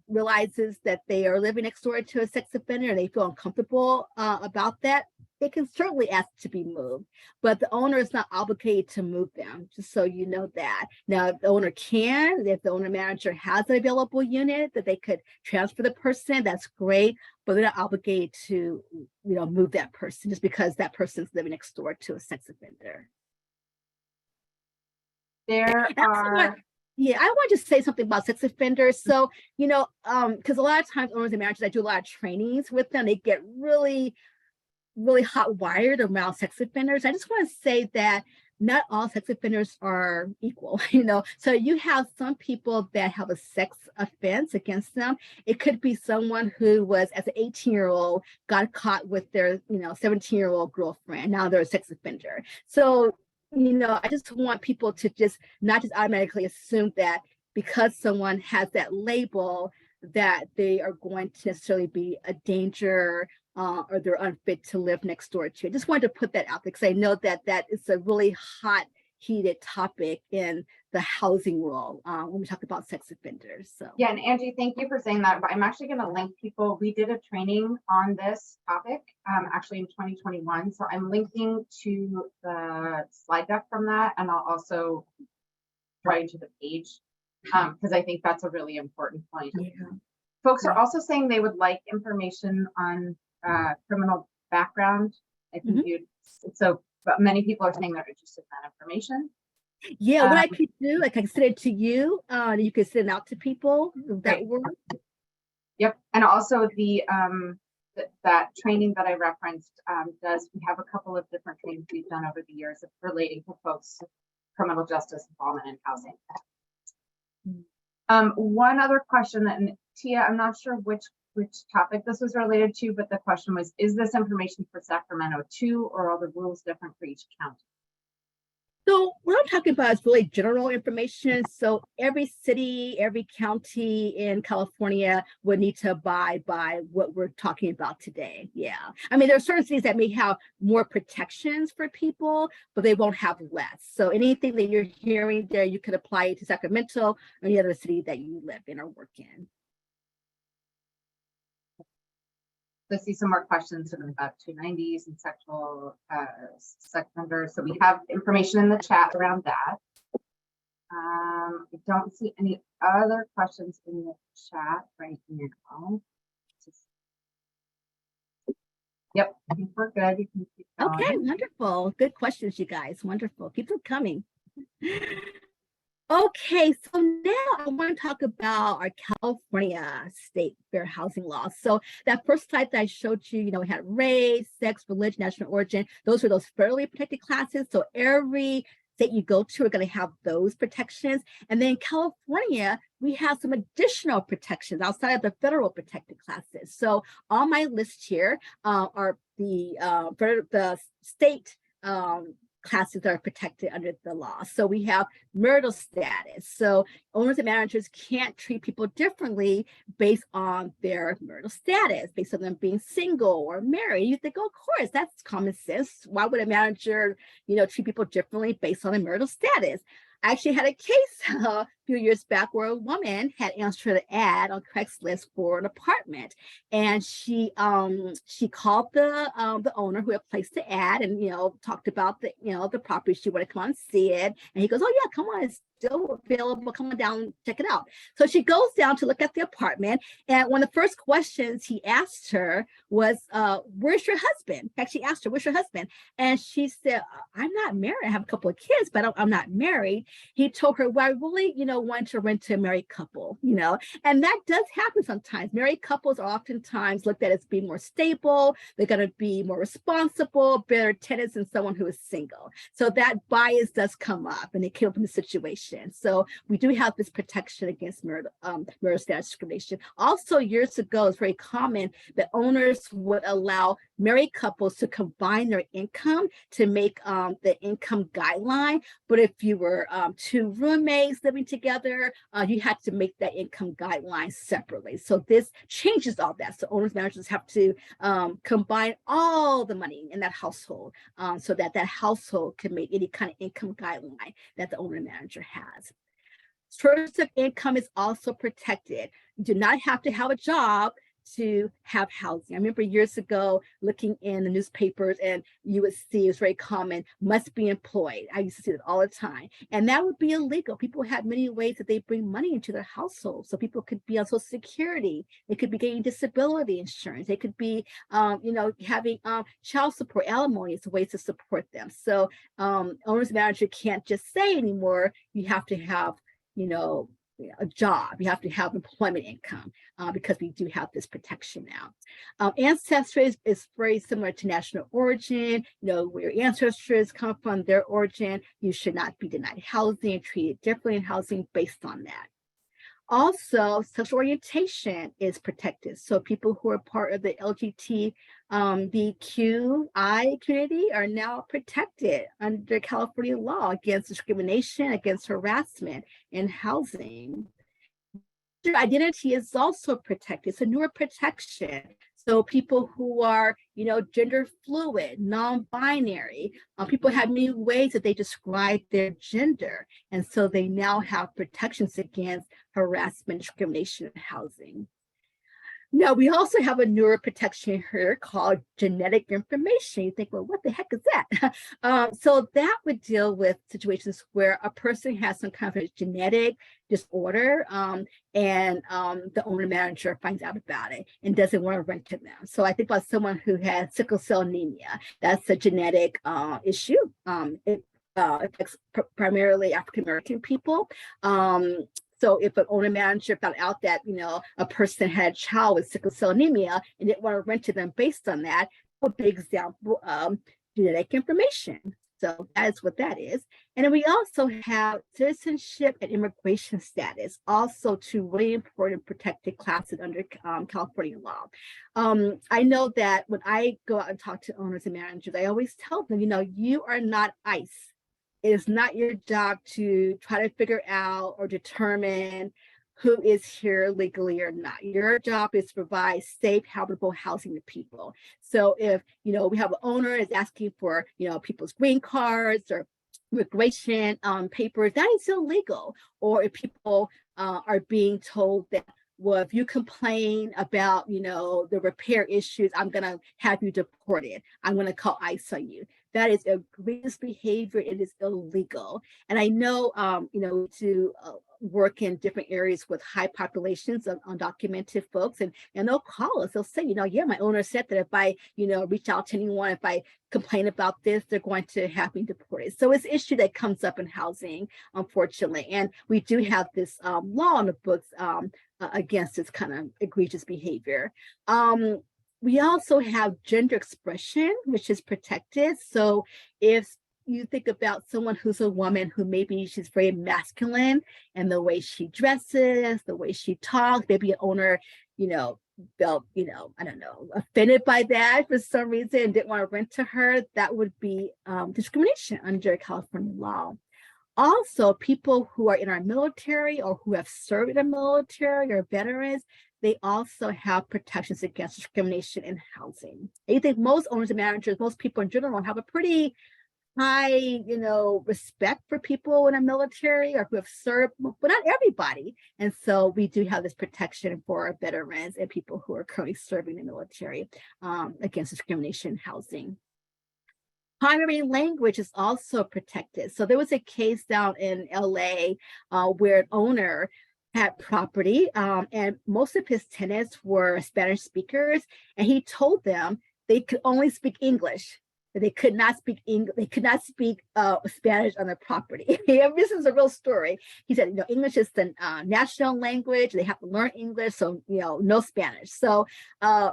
realizes that they are living next door to a sex offender and they feel uncomfortable about that, they can certainly ask to be moved, but the owner is not obligated to move them, just so you know that. Now, if the owner if the owner manager has an available unit that they could transfer the person, that's great, but they're not obligated to, move that person just because that person's living next door to a sex offender. There are. Yeah, I want to just say something about sex offenders. So, because a lot of times owners and managers, I do a lot of trainings with them, they get really hot wired around sex offenders. I just want to say that not all sex offenders are equal, So you have some people that have a sex offense against them. It could be someone who was, as an 18-year-old, got caught with their, 17-year-old girlfriend. Now they're a sex offender. So, I just want people to not just automatically assume that because someone has that label that they are going to necessarily be a danger or they're unfit to live next door to. I just wanted to put that out there because I know that is a really hot, heated topic in the housing world when we talk about sex offenders. So yeah, and Angie, thank you for saying that. But I'm actually going to link people. We did a training on this topic actually in 2021. So I'm linking to the slide deck from that, and I'll also write to the page because I think that's a really important point. yeah. Folks are also saying they would like information on criminal background. I think but many people are saying they're interested in that information. Yeah, what I could do, like I can send it to you, you can send it out to people. That work. Yep, and also the that training that I referenced we have a couple of different trainings we've done over the years relating to folks' criminal justice involvement in housing. One other question that Tia, I'm not sure which topic this was related to, but the question was, is this information for Sacramento too, or are the rules different for each county? So what I'm talking about is really general information. So every city, every county in California would need to abide by what we're talking about today. Yeah. I mean, there are certain cities that may have more protections for people, but they won't have less. So anything that you're hearing there, you could apply it to Sacramento or any other city that you live in or work in. Let's see some more questions about 290s and sexual sex offenders. So we have information in the chat around that. I don't see any other questions in the chat right now. Yep, I think we're good. You can keep going. Okay, wonderful. Good questions, you guys. Wonderful. Keep them coming. Okay, so now I want to talk about our California state fair housing laws. So that first slide that I showed you, we had race, sex, religion, national origin. Those were those federally protected classes. So every state you go to are going to have those protections. And then in California, we have some additional protections outside of the federal protected classes. So on my list here are the state classes that are protected under the law. So we have marital status. So owners and managers can't treat people differently based on their marital status, based on them being single or married. You think, oh, of course, that's common sense. Why would a manager, treat people differently based on their marital status? I actually had a case a few years back where a woman had answered an ad on Craigslist for an apartment, and she called the owner who had placed the ad and talked about the property. She wanted to come on and see it, and he goes, "Oh yeah, come on, it's still available. Come on down, check it out." So she goes down to look at the apartment, and one of the first questions he asked her was, "Where's your husband?" In fact, she asked her, "Where's your husband?" And she said, "I'm not married. I have a couple of kids, but I'm not married." He told her, "Well, I really, don't want to rent to a married couple, you know, and that does happen sometimes. Married couples are oftentimes looked at as being more stable. They're going to be more responsible, better tenants than someone who is single. So that bias does come up and it came up in the situation. So we do have this protection against marital status discrimination. Also, years ago, it's very common that owners would allow married couples to combine their income to make the income guideline. But if you were two roommates living together, you had to make that income guideline separately. So this changes all that. So owners managers have to combine all the money in that household so that that household can make any kind of income guideline that the owner manager has. Source of income is also protected. You do not have to have a job to have housing. I remember years ago looking in the newspapers and you would see it's very common, must be employed. I used to see it all the time. And that would be illegal. People had many ways that they bring money into their household. So people could be on Social Security. They could be getting disability insurance. They could be, having child support, alimony as ways to support them. So owner's manager can't just say anymore, you have to have, a job, you have to have employment income because we do have this protection now. Ancestry is very similar to national origin. Where your ancestors come from, their origin, you should not be denied housing and treated differently in housing based on that. Also, sexual orientation is protected. So people who are part of the LGBTQI community are now protected under California law against discrimination, against harassment in housing. Gender identity is also protected. It's a newer protection. So people who are, gender fluid, non-binary, people have many ways that they describe their gender. And so they now have protections against harassment, discrimination in housing. Now, we also have a newer protection here called genetic information. You think, well, what the heck is that? So that would deal with situations where a person has some kind of a genetic disorder and the owner manager finds out about it and doesn't want to rent to them. So I think about someone who has sickle cell anemia. That's a genetic issue. It affects primarily African-American people. So if an owner manager found out that, a person had a child with sickle cell anemia and didn't want to rent to them based on that, would be an example of genetic information. So that is what that is. And then we also have citizenship and immigration status, also two really important protected classes under California law. I know that when I go out and talk to owners and managers, I always tell them, you are not ICE. It is not your job to try to figure out or determine who is here legally or not. Your job is to provide safe, habitable housing to people. So if, we have an owner is asking for, people's green cards or immigration papers, that is illegal. Or if people are being told that, well, if you complain about, the repair issues, I'm going to have you deported. I'm going to call ICE on you. That is egregious behavior. It is illegal. And I know, to work in different areas with high populations of undocumented folks, and they'll call us. They'll say, yeah, my owner said that if I, reach out to anyone, if I complain about this, they're going to have me deported. So it's an issue that comes up in housing, unfortunately. And we do have this law on the books against this kind of egregious behavior. We also have gender expression, which is protected. So if you think about someone who's a woman who maybe she's very masculine and the way she dresses, the way she talks, maybe an owner, felt, I don't know, offended by that for some reason and didn't want to rent to her, that would be discrimination under California law. Also, people who are in our military or who have served in the military or veterans, they also have protections against discrimination in housing. I think most owners and managers, most people in general have a pretty high, respect for people in the military or who have served, but not everybody. And so we do have this protection for our veterans and people who are currently serving in the military against discrimination in housing. Primary language is also protected. So there was a case down in LA where an owner had property and most of his tenants were Spanish speakers, and he told them they could only speak English. They could not speak English. They could not speak Spanish on their property. And this is a real story. He said, English is the national language. They have to learn English, so no Spanish. So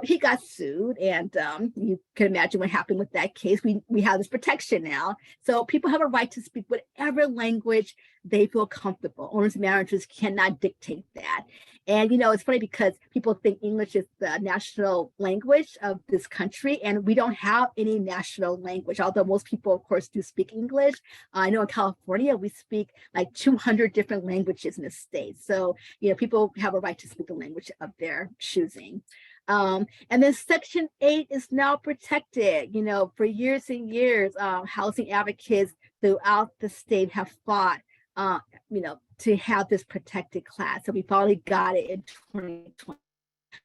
he got sued, and you can imagine what happened with that case. We have this protection now, so people have a right to speak whatever language they feel comfortable. Owners and managers cannot dictate that. And it's funny because people think English is the national language of this country, and we don't have any national language, although most people, of course, do speak English. I know in California, we speak like 200 different languages in the state. So, people have a right to speak the language of their choosing. And then Section 8 is now protected. For years and years, housing advocates throughout the state have fought to have this protected class. So we finally got it in 2020.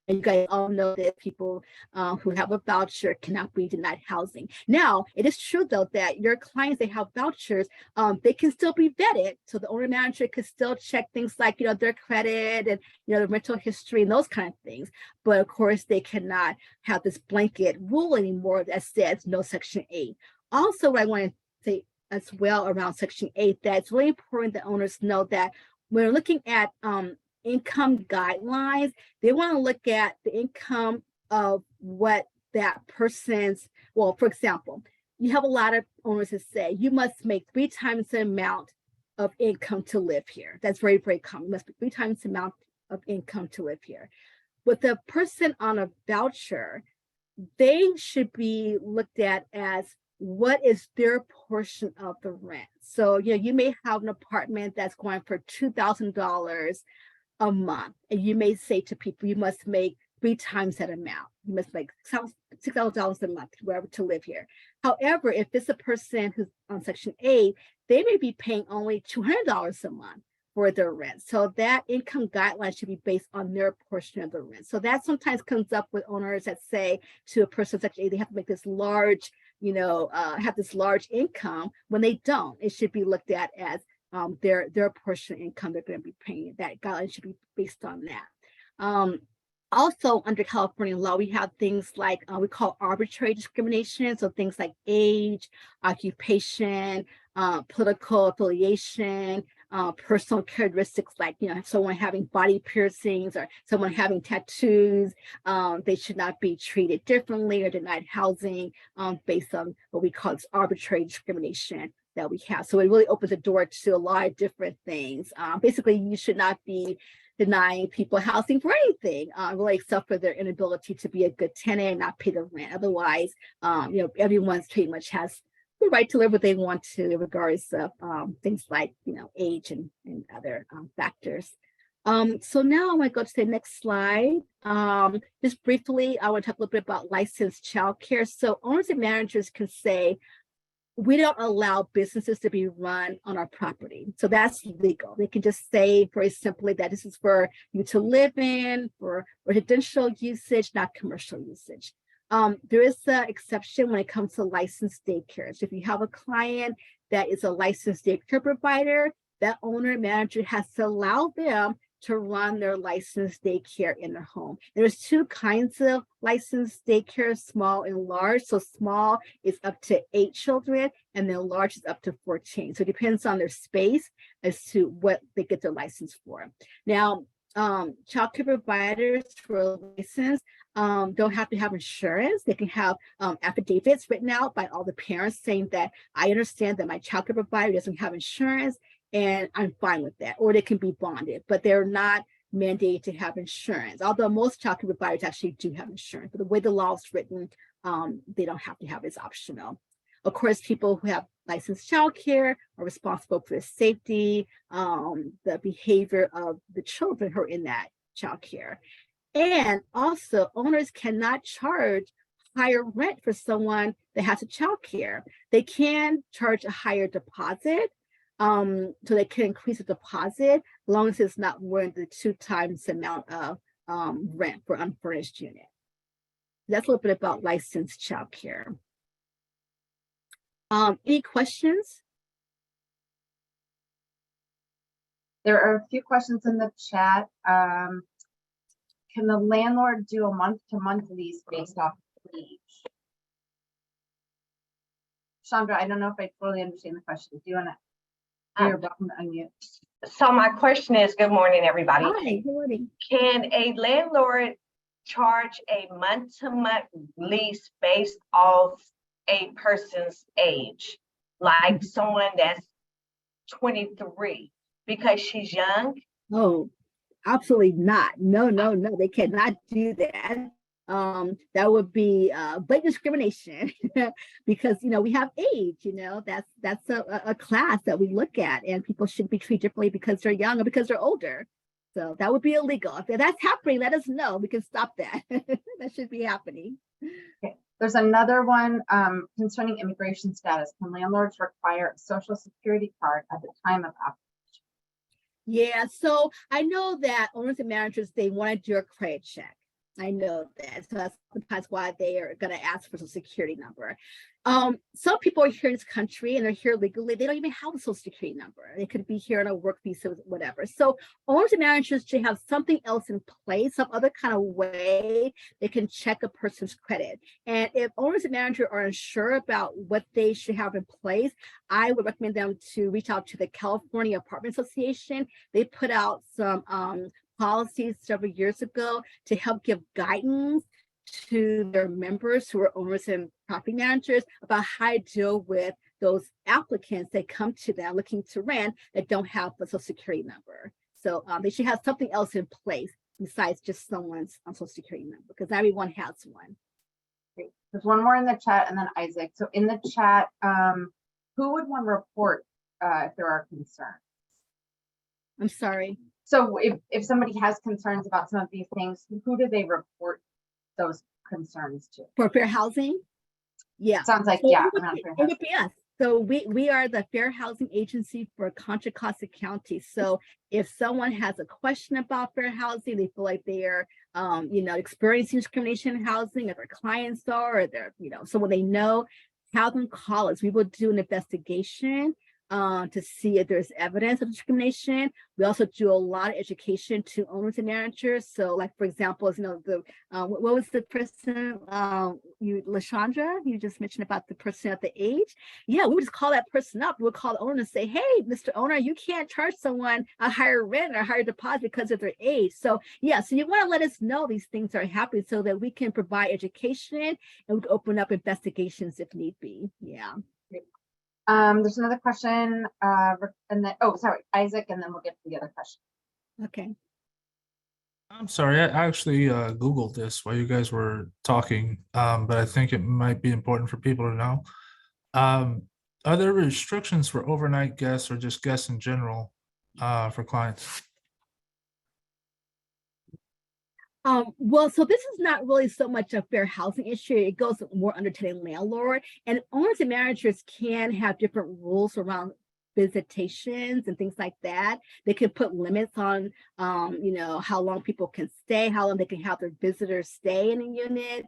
And you guys all know that people who have a voucher cannot be denied housing. Now, it is true, though, that your clients, they have vouchers, they can still be vetted. So the owner manager could still check things like, their credit and, the rental history and those kind of things. But of course, they cannot have this blanket rule anymore that says no Section 8. Also, what I want to say as well around Section 8, that it's really important that owners know that when we're looking at income guidelines, they want to look at the income of what that person's, well, for example, you have a lot of owners that say you must make 3 times the amount of income to live here. That's very, very common. You must be 3 times the amount of income to live here. With the person on a voucher, they should be looked at as what is their portion of the rent. So, you may have an apartment that's going for $2,000 a month, and you may say to people, you must make 3 times that amount. You must make $6,000 a month wherever to live here. However, if it's a person who's on Section 8, they may be paying only $200 a month for their rent. So that income guideline should be based on their portion of the rent. So that sometimes comes up with owners that say to a person in Section 8, they have to make this large, have this large income when they don't. It should be looked at as their portion of income they're going to be paying. That guideline should be based on that. Also, under California law, we have things like we call arbitrary discrimination. So things like age, occupation, political affiliation, personal characteristics like, someone having body piercings or someone having tattoos. They should not be treated differently or denied housing based on what we call arbitrary discrimination that we have. So it really opens the door to a lot of different things. Basically, you should not be denying people housing for anything, really, except for their inability to be a good tenant and not pay the rent. Otherwise, everyone pretty much has the right to live what they want to, regardless of things like, age and other factors. So now I want to go to the next slide. Just briefly, I want to talk a little bit about licensed childcare. So owners and managers can say, we don't allow businesses to be run on our property. So that's legal. They can just say very simply that this is for you to live in, for residential usage, not commercial usage. There is an exception when it comes to licensed daycare. So if you have a client that is a licensed daycare provider, that owner and manager has to allow them to run their licensed daycare in their home. There's 2 kinds of licensed daycare, small and large. So small is up to 8 children, and then large is up to 14. So it depends on their space as to what they get their license for. Now, childcare providers for a license don't have to have insurance. They can have affidavits written out by all the parents saying that I understand that my childcare provider doesn't have insurance, and I'm fine with that. Or they can be bonded, but they're not mandated to have insurance. Although most childcare providers actually do have insurance, but the way the law is written, they don't have to have it. It's optional. Of course, people who have licensed childcare are responsible for the safety, the behavior of the children who are in that childcare. And also, owners cannot charge higher rent for someone that has a childcare. They can charge a higher deposit. So they can increase the deposit as long as it's not more than 2 times the amount of rent for unfurnished unit. That's a little bit about licensed childcare. Any questions? There are a few questions in the chat. Can the landlord do a month-to-month lease based off age? Chandra, I don't know if I totally understand the question. Do you want to, you're welcome to unmute. So my question is, good morning, everybody. Hi, good morning. Can a landlord charge a month-to-month lease based off a person's age? Like someone that's 23 because she's young? Oh, absolutely not. No, no, no, they cannot do that. That would be blatant discrimination because we have age, that's a class that we look at, and people shouldn't be treated differently because they're young or because they're older. So that would be illegal. If that's happening, let us know. We can stop that. That should be happening. Okay. There's another one concerning immigration status. Can landlords require a social security card at the time of application? Yeah, so I know that owners and managers, they want to do a credit check. I know that. So that's why they are going to ask for a social security number. Some people are here in this country and they're here legally. They don't even have a social security number. They could be here on a work visa, whatever. So owners and managers should have something else in place, some other kind of way they can check a person's credit. And if owners and managers are unsure about what they should have in place, I would recommend them to reach out to the California Apartment Association. They put out some policies several years ago to help give guidance to their members who are owners and property managers about how to deal with those applicants that come to them looking to rent that don't have a social security number. So they should have something else in place besides just someone's social security number, because everyone has one. Great. There's one more in the chat, and then Isaac. So in the chat, who would one report if there are concerns? I'm sorry. So if somebody has concerns about some of these things, who do they report those concerns to? For fair housing? Yeah. Sounds like, So yeah. it would be us. So we are the Fair Housing Agency for Contra Costa County. So if someone has a question about fair housing, they feel like they are, experiencing discrimination in housing, or their clients are, or they're, someone they know, have them call us. We will do an investigation to see if there's evidence of discrimination. We also do a lot of education to owners and managers. So, like for example, what was the person Lashandra? You just mentioned about the person at the age. Yeah, we would just call that person up. We'll call the owner and say, "Hey, Mr. Owner, you can't charge someone a higher rent or a higher deposit because of their age." So yeah, so you want to let us know these things are happening so that we can provide education and we can open up investigations if need be. Yeah. There's another question, and then, Isaac, and then we'll get to the other question. Okay. I'm sorry, I actually Googled this while you guys were talking, but I think it might be important for people to know. Are there restrictions for overnight guests or just guests in general for clients? Well, so this is not really so much a fair housing issue. It goes more under tenant landlord, and owners and managers can have different rules around visitations and things like that. They can put limits on, how long people can stay, how long they can have their visitors stay in a unit.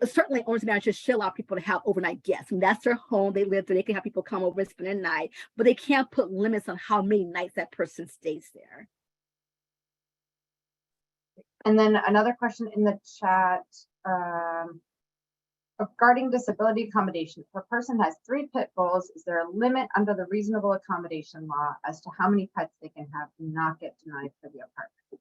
Certainly owners and managers should allow people to have overnight guests, and that's their home. They live there. They can have people come over and spend a night, but they can't put limits on how many nights that person stays there. And then another question in the chat regarding disability accommodation. If a person has 3 pit bulls, is there a limit under the reasonable accommodation law as to how many pets they can have and not get denied for the apartment?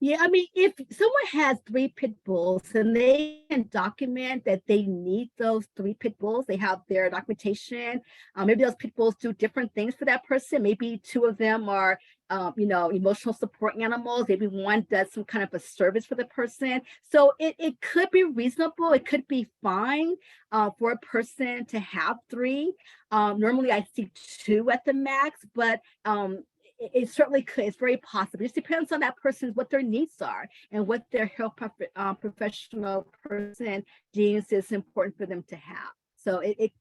Yeah, I mean, if someone has 3 pit bulls and they can document that they need those 3 pit bulls, they have their documentation. Maybe those pit bulls do different things for that person. Maybe 2 of them are, emotional support animals. Maybe one does some kind of a service for the person. So it could be reasonable. It could be fine for a person to have 3. Normally, I see 2 at the max, but it certainly could. It's very possible. It just depends on that person's, what their needs are and what their health professional person deems is important for them to have. So it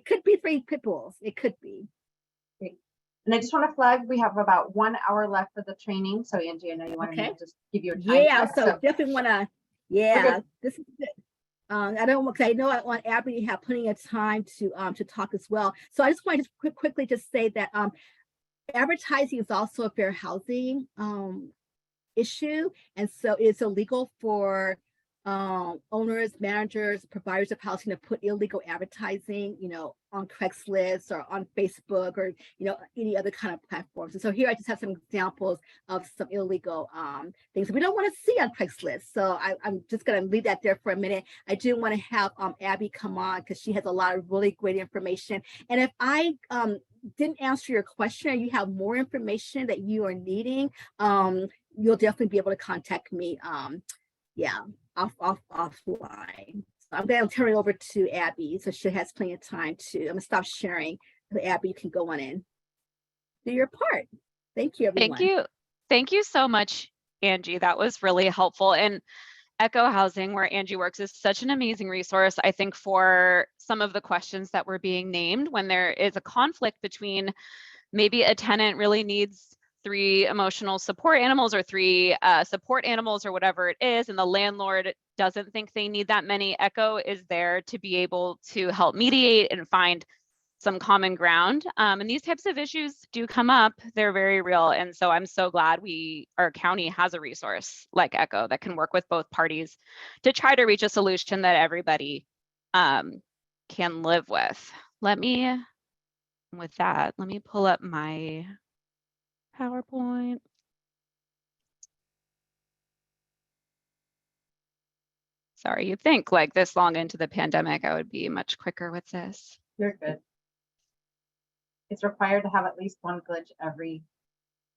could be 3 pit bulls. It could be. Great. And I just want to flag, we have about 1 hour left for the training. So Angie, I know you wanted me to just give you a time. Yeah, so definitely want to, this is good. I don't want, because I know I want Abby to have plenty of time to talk as well. So I just want to quickly just say that advertising is also a fair housing issue, and so it's illegal for owners, managers, providers of housing to put illegal advertising, on Craigslist or on Facebook or, any other kind of platforms. And so here I just have some examples of some illegal things we don't want to see on Craigslist. So I'm just going to leave that there for a minute. I do want to have Abby come on because she has a lot of really great information. And if I didn't answer your question or you have more information that you are needing, you'll definitely be able to contact me. Offline. So I'm going to turn it over to Abby, so she has plenty of time to. I'm going to stop sharing. So Abby, you can go on in, do your part. Thank you, everyone. Thank you so much, Angie. That was really helpful. And Echo Housing, where Angie works, is such an amazing resource, I think, for some of the questions that were being named when there is a conflict between maybe a tenant really needs 3 emotional support animals or 3 support animals or whatever it is, and the landlord doesn't think they need that many. Echo is there to be able to help mediate and find some common ground. And these types of issues do come up. They're very real. And so I'm so glad our county has a resource like Echo that can work with both parties to try to reach a solution that everybody can live with. Let me pull up my PowerPoint. Sorry, you'd think like this long into the pandemic, I would be much quicker with this. You're good. It's required to have at least one glitch every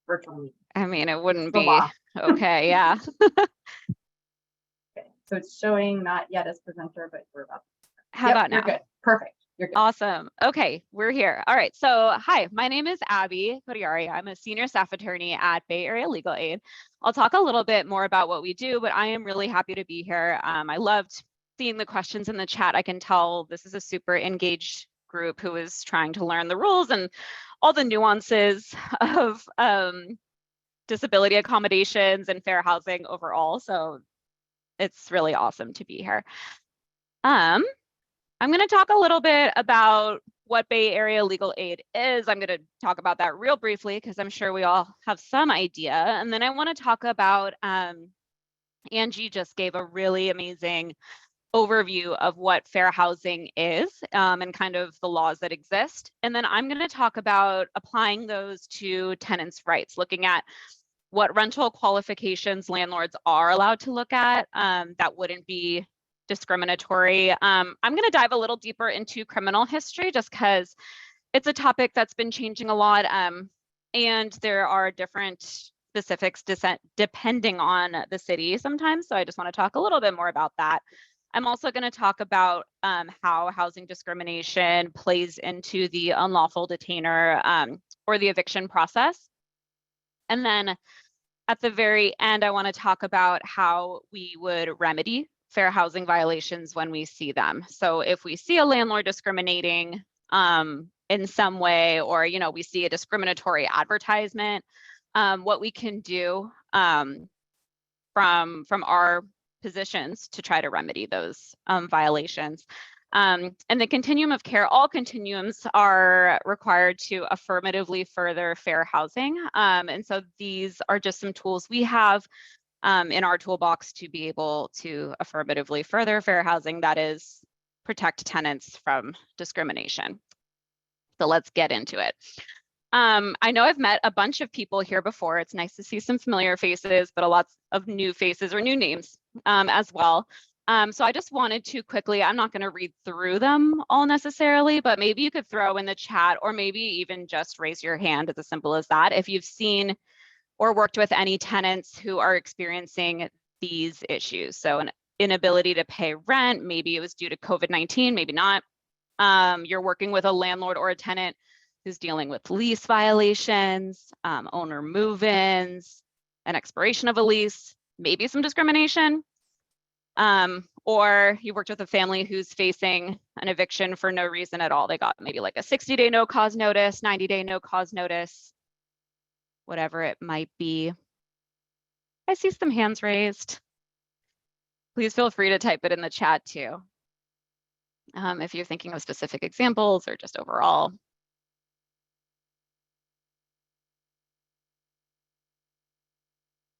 virtual meeting. I mean, it wouldn't The be law. okay. Yeah. Okay, so it's showing not yet as presenter, but we're about. How about now? You're good. Perfect. You're good. Awesome. Okay, we're here. All right. So hi, my name is Abby Codiari. I'm a senior staff attorney at Bay Area Legal Aid. I'll talk a little bit more about what we do, but I am really happy to be here. I loved seeing the questions in the chat. I can tell this is a super engaged group who is trying to learn the rules and all the nuances of disability accommodations and fair housing overall. So it's really awesome to be here. I'm going to talk a little bit about what Bay Area Legal Aid is. I'm going to talk about that real briefly because I'm sure we all have some idea. And then I want to talk about, Angie just gave a really amazing overview of what fair housing is and kind of the laws that exist. And then I'm going to talk about applying those to tenants' rights, looking at what rental qualifications landlords are allowed to look at that wouldn't be discriminatory. I'm going to dive a little deeper into criminal history just because it's a topic that's been changing a lot and there are different specifics depending on the city sometimes. So I just want to talk a little bit more about that. I'm also going to talk about how housing discrimination plays into the unlawful detainer or the eviction process. And then at the very end, I want to talk about how we would remedy fair housing violations when we see them. So if we see a landlord discriminating in some way, or we see a discriminatory advertisement, what we can do from our positions to try to remedy those violations. And the continuum of care, all continuums are required to affirmatively further fair housing. And so these are just some tools we have in our toolbox to be able to affirmatively further fair housing, that is, protect tenants from discrimination. So let's get into it. I know I've met a bunch of people here before. It's nice to see some familiar faces, but a lot of new faces or new names as well. So I just wanted to quickly, I'm not going to read through them all necessarily, but maybe you could throw in the chat or maybe even just raise your hand. It's as simple as that. If you've seen or worked with any tenants who are experiencing these issues. So an inability to pay rent, maybe it was due to COVID-19, maybe not. You're working with a landlord or a tenant who's dealing with lease violations, owner move-ins, an expiration of a lease, maybe some discrimination. Or you worked with a family who's facing an eviction for no reason at all. They got maybe like a 60-day no cause notice, 90-day no cause notice, whatever it might be. I see some hands raised. Please feel free to type it in the chat too. If you're thinking of specific examples or just overall.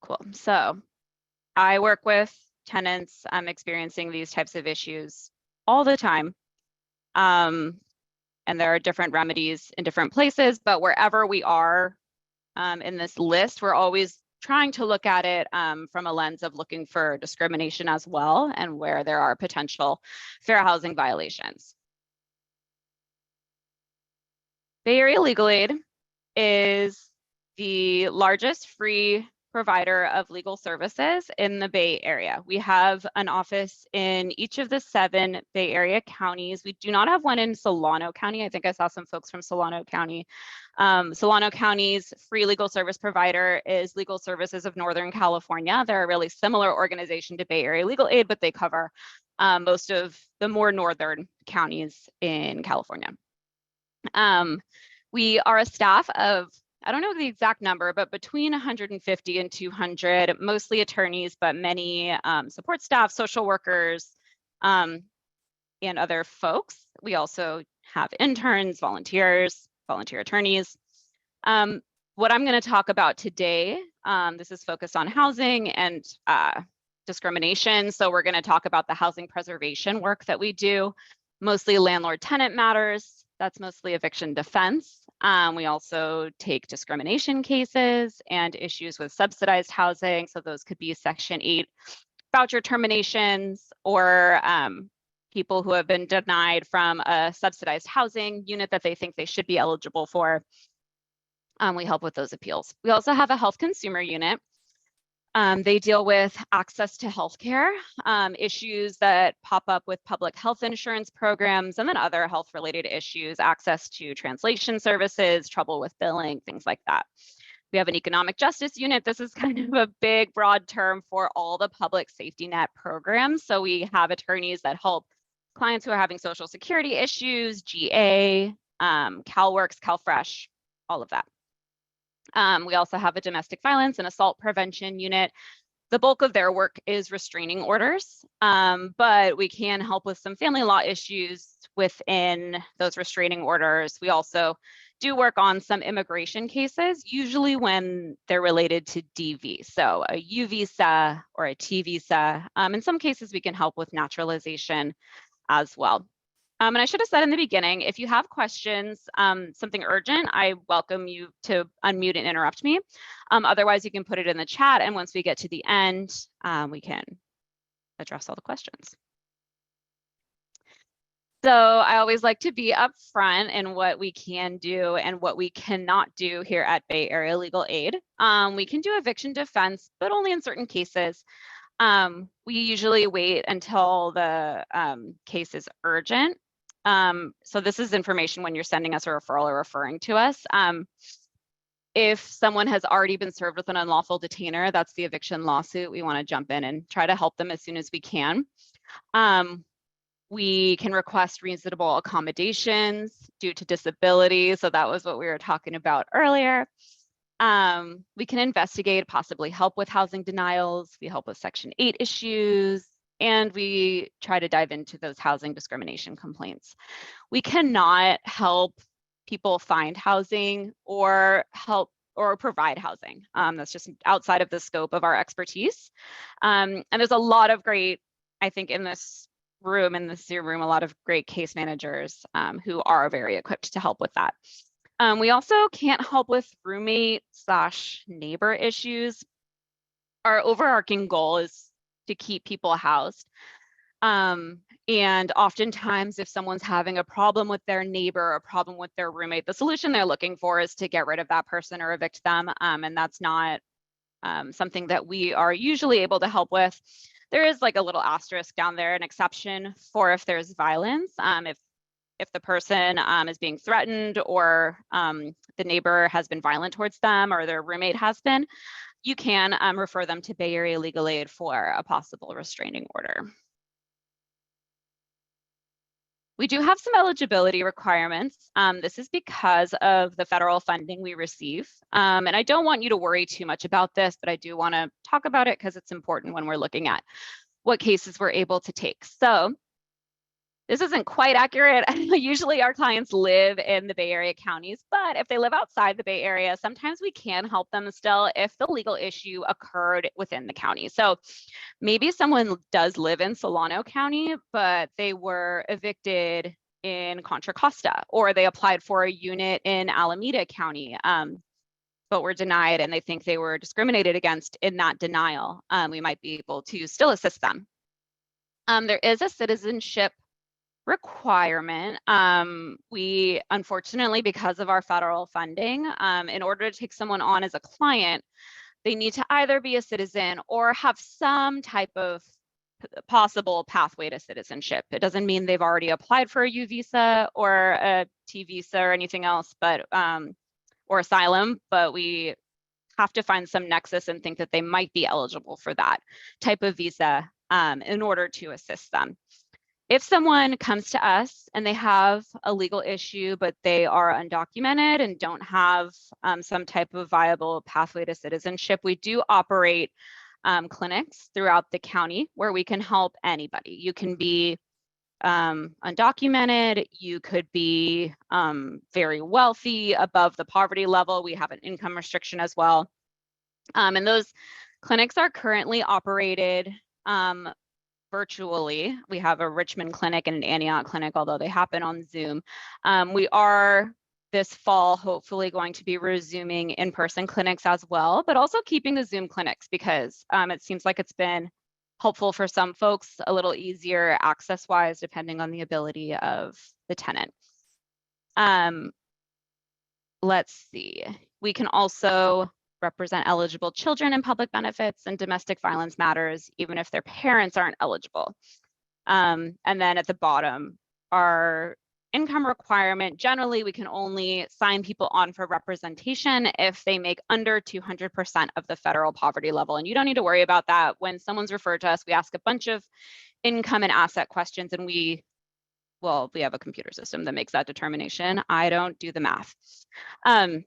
Cool. So I work with tenants experiencing these types of issues all the time. And there are different remedies in different places, but wherever we are in this list, we're always trying to look at it from a lens of looking for discrimination as well, and where there are potential fair housing violations. Bay Area Legal Aid is the largest free provider of legal services in the Bay Area. We have an office in each of the 7 Bay Area counties. We do not have one in Solano County. I think I saw some folks from Solano County. Solano County's free legal service provider is Legal Services of Northern California. They're a really similar organization to Bay Area Legal Aid, but they cover most of the more northern counties in California. We are a staff of, I don't know the exact number, but between 150 and 200, mostly attorneys, but many support staff, social workers, and other folks. We also have interns, volunteers, volunteer attorneys. What I'm going to talk about today, this is focused on housing and discrimination. So we're going to talk about the housing preservation work that we do, mostly landlord-tenant matters. That's mostly eviction defense. We also take discrimination cases and issues with subsidized housing. So those could be Section 8 voucher terminations, or people who have been denied from a subsidized housing unit that they think they should be eligible for. We help with those appeals. We also have a health consumer unit. They deal with access to healthcare, issues that pop up with public health insurance programs, and then other health-related issues, access to translation services, trouble with billing, things like that. We have an economic justice unit. This is kind of a big, broad term for all the public safety net programs. So we have attorneys that help clients who are having Social Security issues, GA, CalWORKS, CalFresh, all of that. We also have a domestic violence and assault prevention unit. The bulk of their work is restraining orders, but we can help with some family law issues within those restraining orders. We also do work on some immigration cases, usually when they're related to DV, so a U visa or a T visa. In some cases, we can help with naturalization as well. And I should have said in the beginning, if you have questions, something urgent, I welcome you to unmute and interrupt me. Otherwise, you can put it in the chat, and once we get to the end, we can address all the questions. So I always like to be upfront in what we can do and what we cannot do here at Bay Area Legal Aid. We can do eviction defense, but only in certain cases. We usually wait until the case is urgent. So this is information when you're sending us a referral or referring to us. If someone has already been served with an unlawful detainer, that's the eviction lawsuit. We want to jump in and try to help them as soon as we can. We can request reasonable accommodations due to disability. So that was what we were talking about earlier. We can investigate, possibly help with housing denials. We help with Section 8 issues, and we try to dive into those housing discrimination complaints. We cannot help people find housing or help or provide housing. That's just outside of the scope of our expertise. And there's a lot of great, I think in this Zoom room, a lot of great case managers who are very equipped to help with that. We also can't help with roommate/neighbor issues. Our overarching goal is to keep people housed. And oftentimes, if someone's having a problem with their neighbor, a problem with their roommate, the solution they're looking for is to get rid of that person or evict them. And that's not something that we are usually able to help with. There is like a little asterisk down there, an exception for if there's violence. If the person is being threatened, or the neighbor has been violent towards them, or their roommate has been, you can refer them to Bay Area Legal Aid for a possible restraining order. We do have some eligibility requirements. This is because of the federal funding we receive. And I don't want you to worry too much about this, but I do want to talk about it because it's important when we're looking at what cases we're able to take. So this isn't quite accurate. Usually our clients live in the Bay Area counties, but if they live outside the Bay Area, sometimes we can help them still if the legal issue occurred within the county. So maybe someone does live in Solano County, but they were evicted in Contra Costa, or they applied for a unit in Alameda County, but were denied, and they think they were discriminated against in that denial. We might be able to still assist them. There is a citizenship requirement. We, unfortunately, because of our federal funding, in order to take someone on as a client, they need to either be a citizen or have some type of possible pathway to citizenship. It doesn't mean they've already applied for a U visa or a T visa or anything else, but or asylum, but we have to find some nexus and think that they might be eligible for that type of visa in order to assist them. If someone comes to us and they have a legal issue, but they are undocumented and don't have some type of viable pathway to citizenship, we do operate clinics throughout the county where we can help anybody. You can be undocumented, you could be very wealthy, above the poverty level. We have an income restriction as well. And those clinics are currently operated virtually. We have a Richmond clinic and an Antioch clinic, although they happen on Zoom. We are this fall hopefully going to be resuming in-person clinics as well, but also keeping the Zoom clinics because it seems like it's been helpful for some folks, a little easier access-wise, depending on the ability of the tenant. Let's see. We can also represent eligible children in public benefits and domestic violence matters, even if their parents aren't eligible. And then at the bottom, our income requirement, generally we can only sign people on for representation if they make under 200% of the federal poverty level. And you don't need to worry about that. When someone's referred to us, we ask a bunch of income and asset questions, and we have a computer system that makes that determination. I don't do the math. And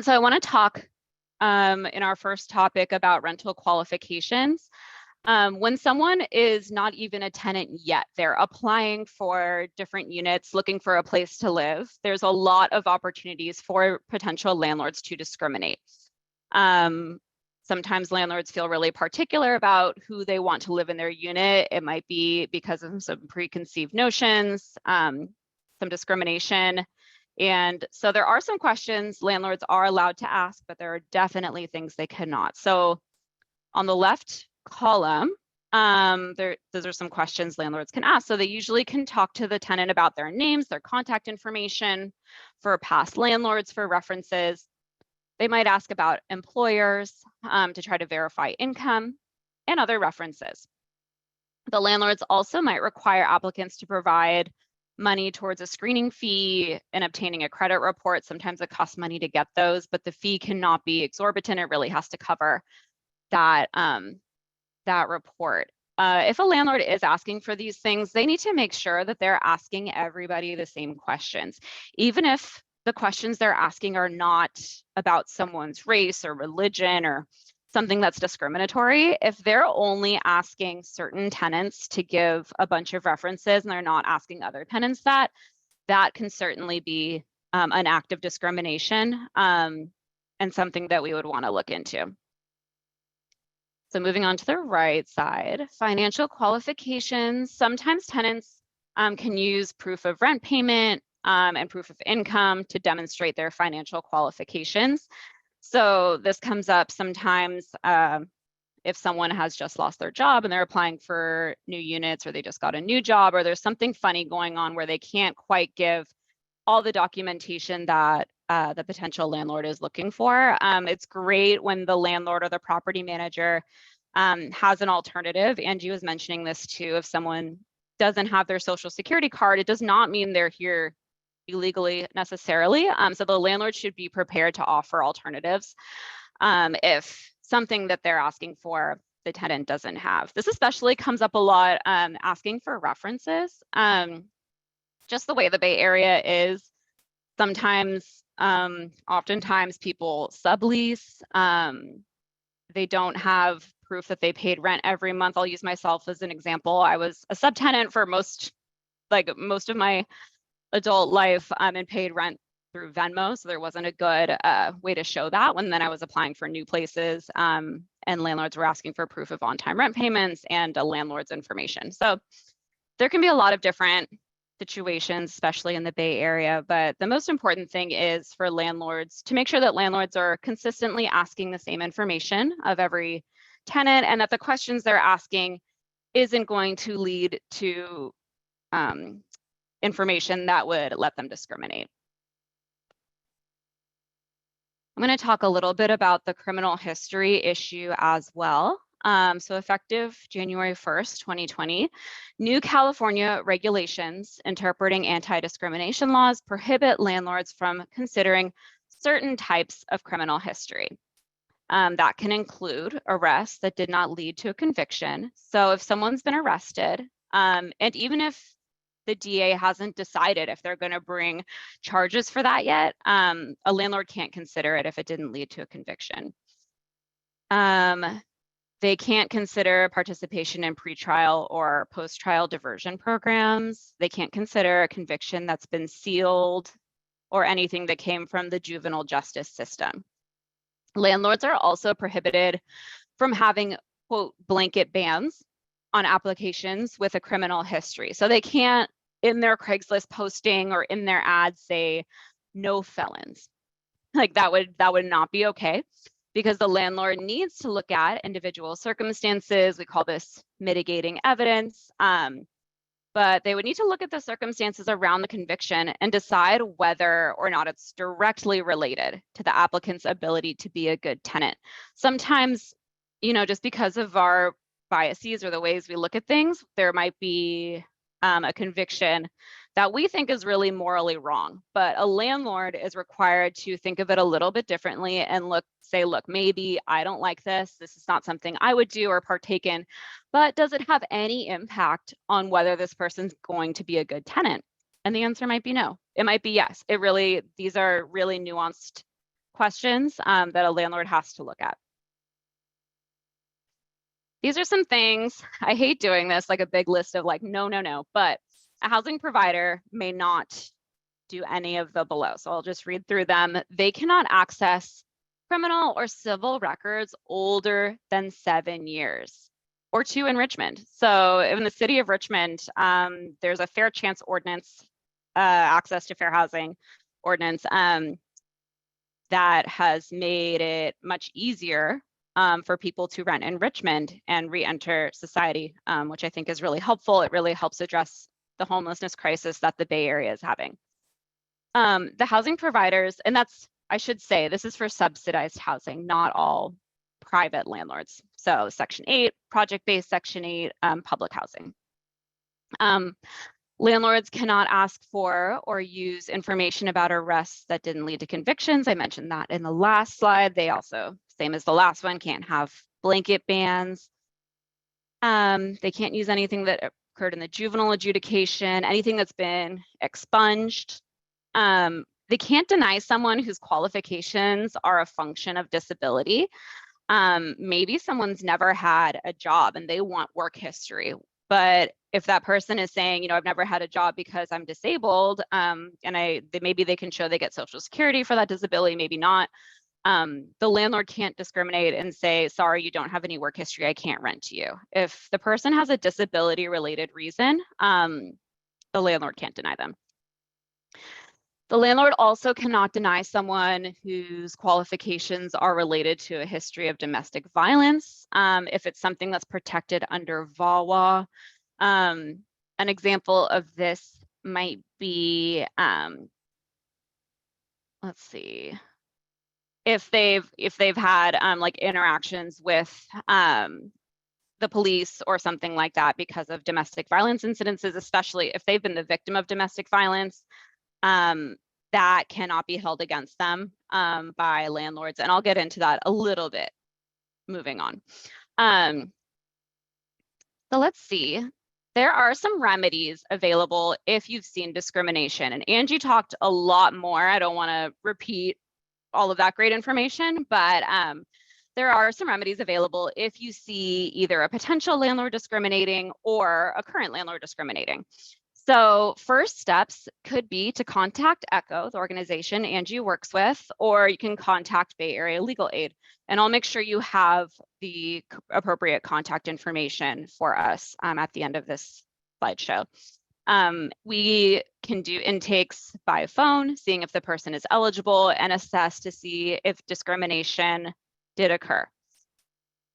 so I want to talk in our first topic about rental qualifications. When someone is not even a tenant yet, they're applying for different units, looking for a place to live, there's a lot of opportunities for potential landlords to discriminate. Sometimes landlords feel really particular about who they want to live in their unit. It might be because of some preconceived notions, some discrimination. And so there are some questions landlords are allowed to ask, but there are definitely things they cannot. So on the left column, those are some questions landlords can ask. So they usually can talk to the tenant about their names, their contact information, for past landlords, for references. They might ask about employers to try to verify income and other references. The landlords also might require applicants to provide money towards a screening fee and obtaining a credit report. Sometimes it costs money to get those, but the fee cannot be exorbitant. It really has to cover that, that report. If a landlord is asking for these things, they need to make sure that they're asking everybody the same questions. Even if the questions they're asking are not about someone's race or religion or something that's discriminatory, if they're only asking certain tenants to give a bunch of references and they're not asking other tenants that can certainly be an act of discrimination and something that we would want to look into. So moving on to the right side, financial qualifications. Sometimes tenants can use proof of rent payment and proof of income to demonstrate their financial qualifications. So this comes up sometimes if someone has just lost their job and they're applying for new units, or they just got a new job, or there's something funny going on where they can't quite give all the documentation that the potential landlord is looking for. It's great when the landlord or the property manager has an alternative. Angie was mentioning this too. If someone doesn't have their social security card, it does not mean they're here illegally necessarily. So the landlord should be prepared to offer alternatives if something that they're asking for the tenant doesn't have. This especially comes up a lot, asking for references. Just the way the Bay Area is, sometimes, oftentimes people sublease. They don't have proof that they paid rent every month. I'll use myself as an example. I was a subtenant for most like most of my adult life and paid rent through Venmo. So there wasn't a good way to show that when then I was applying for new places and landlords were asking for proof of on-time rent payments and a landlord's information. So there can be a lot of different situations, especially in the Bay Area. But the most important thing is for landlords to make sure that landlords are consistently asking the same information of every tenant and that the questions they're asking isn't going to lead to information that would let them discriminate. I'm going to talk a little bit about the criminal history issue as well. So effective January 1st, 2020, new California regulations interpreting anti-discrimination laws prohibit landlords from considering certain types of criminal history. That can include arrests that did not lead to a conviction. So if someone's been arrested, and even if the DA hasn't decided if they're going to bring charges for that yet, a landlord can't consider it if it didn't lead to a conviction. They can't consider participation in pretrial or post-trial diversion programs. They can't consider a conviction that's been sealed or anything that came from the juvenile justice system. Landlords are also prohibited from having, quote, blanket bans on applications with a criminal history. So they can't, in their Craigslist posting or in their ads, say no felons. Like that would not be okay, because the landlord needs to look at individual circumstances. We call this mitigating evidence. But they would need to look at the circumstances around the conviction and decide whether or not it's directly related to the applicant's ability to be a good tenant. Sometimes, you know, just because of our biases or the ways we look at things, there might be a conviction that we think is really morally wrong, but a landlord is required to think of it a little bit differently and say, look, maybe I don't like this. This is not something I would do or partake in, but does it have any impact on whether this person's going to be a good tenant? And the answer might be no. It might be yes. These are really nuanced questions that a landlord has to look at. These are some things, I hate doing this, like a big list of like, no, but a housing provider may not do any of the below. So I'll just read through them. They cannot access criminal or civil records older than 7 years or to in Richmond. So in the city of Richmond, there's a fair chance ordinance, access to fair housing ordinance that has made it much easier for people to rent in Richmond and re-enter society, which I think is really helpful. It really helps address the homelessness crisis that the Bay Area is having. The housing providers, and I should say, this is for subsidized housing, not all private landlords. So Section 8, project-based Section 8, public housing. Landlords cannot ask for or use information about arrests that didn't lead to convictions. I mentioned that in the last slide. They also, same as the last one, can't have blanket bans. They can't use anything that occurred in the juvenile adjudication, anything that's been expunged. They can't deny someone whose qualifications are a function of disability. Maybe someone's never had a job and they want work history, but if that person is saying, you know, I've never had a job because I'm disabled, and maybe they can show they get Social Security for that disability, maybe not. The landlord can't discriminate and say, sorry, you don't have any work history, I can't rent to you. If the person has a disability-related reason, the landlord can't deny them. The landlord also cannot deny someone whose qualifications are related to a history of domestic violence, if it's something that's protected under VAWA. An example of this might be, let's see, if they've had like interactions with the police or something like that because of domestic violence incidences, especially if they've been the victim of domestic violence, that cannot be held against them by landlords. And I'll get into that a little bit moving on. So let's see. There are some remedies available if you've seen discrimination. And Angie talked a lot more. I don't want to repeat all of that great information, but there are some remedies available if you see either a potential landlord discriminating or a current landlord discriminating. So first steps could be to contact ECHO, the organization Angie works with, or you can contact Bay Area Legal Aid. And I'll make sure you have the appropriate contact information for us at the end of this slideshow. We can do intakes by phone, seeing if the person is eligible, and assess to see if discrimination did occur.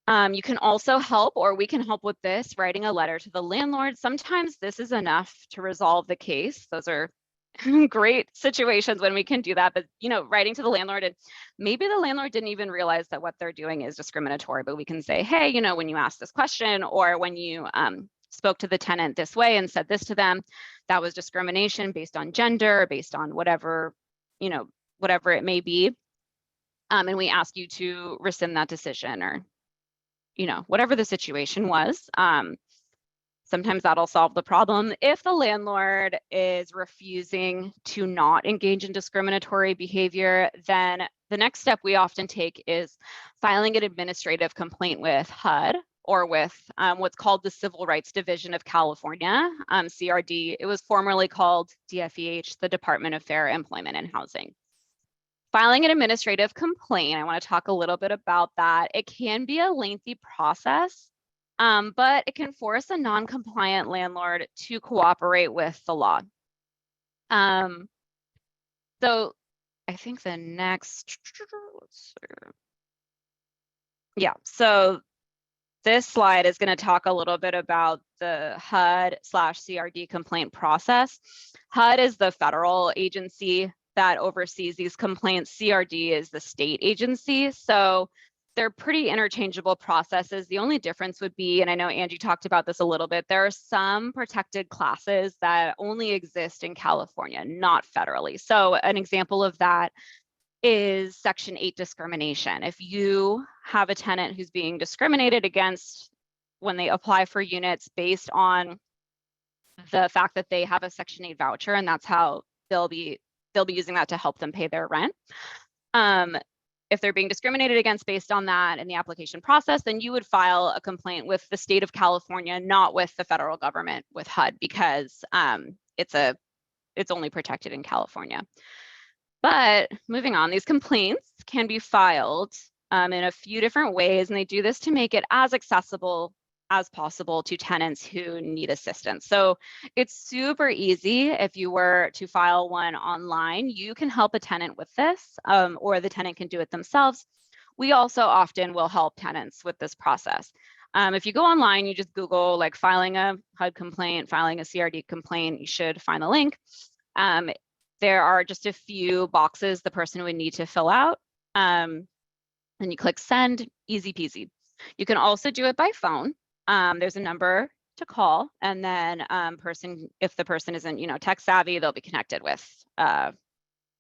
You can also help, or we can help with this, writing a letter to the landlord. Sometimes this is enough to resolve the case. Those are great situations when we can do that, but writing to the landlord, and maybe the landlord didn't even realize that what they're doing is discriminatory, but we can say, hey, when you asked this question, or when you spoke to the tenant this way and said this to them, that was discrimination based on gender, based on whatever, whatever it may be. And we ask you to rescind that decision, or whatever the situation was. Sometimes that'll solve the problem. If the landlord is refusing to not engage in discriminatory behavior, then the next step we often take is filing an administrative complaint with HUD, or with what's called the Civil Rights Division of California, CRD. It was formerly called DFEH, the Department of Fair Employment and Housing. Filing an administrative complaint, I want to talk a little bit about that. It can be a lengthy process, but it can force a non-compliant landlord to cooperate with the law. So I think the next, so this slide is going to talk a little bit about the HUD/CRD complaint process. HUD is the federal agency that oversees these complaints. CRD is the state agency. So they're pretty interchangeable processes. The only difference would be, and I know Angie talked about this a little bit, there are some protected classes that only exist in California, not federally. So an example of that is Section 8 discrimination. If you have a tenant who's being discriminated against when they apply for units based on the fact that they have a Section 8 voucher, and that's how they'll be using that to help them pay their rent. If they're being discriminated against based on that in the application process, then you would file a complaint with the state of California, not with the federal government, with HUD, because it's only protected in California. But moving on, these complaints can be filed in a few different ways, and they do this to make it as accessible as possible to tenants who need assistance. So it's super easy. If you were to file one online, you can help a tenant with this, or the tenant can do it themselves. We also often will help tenants with this process. If you go online, you just Google like filing a HUD complaint, filing a CRD complaint, you should find the link. There are just a few boxes the person would need to fill out. And you click send, easy peasy. You can also do it by phone. There's a number to call, and then if the person isn't, tech savvy, they'll be connected with an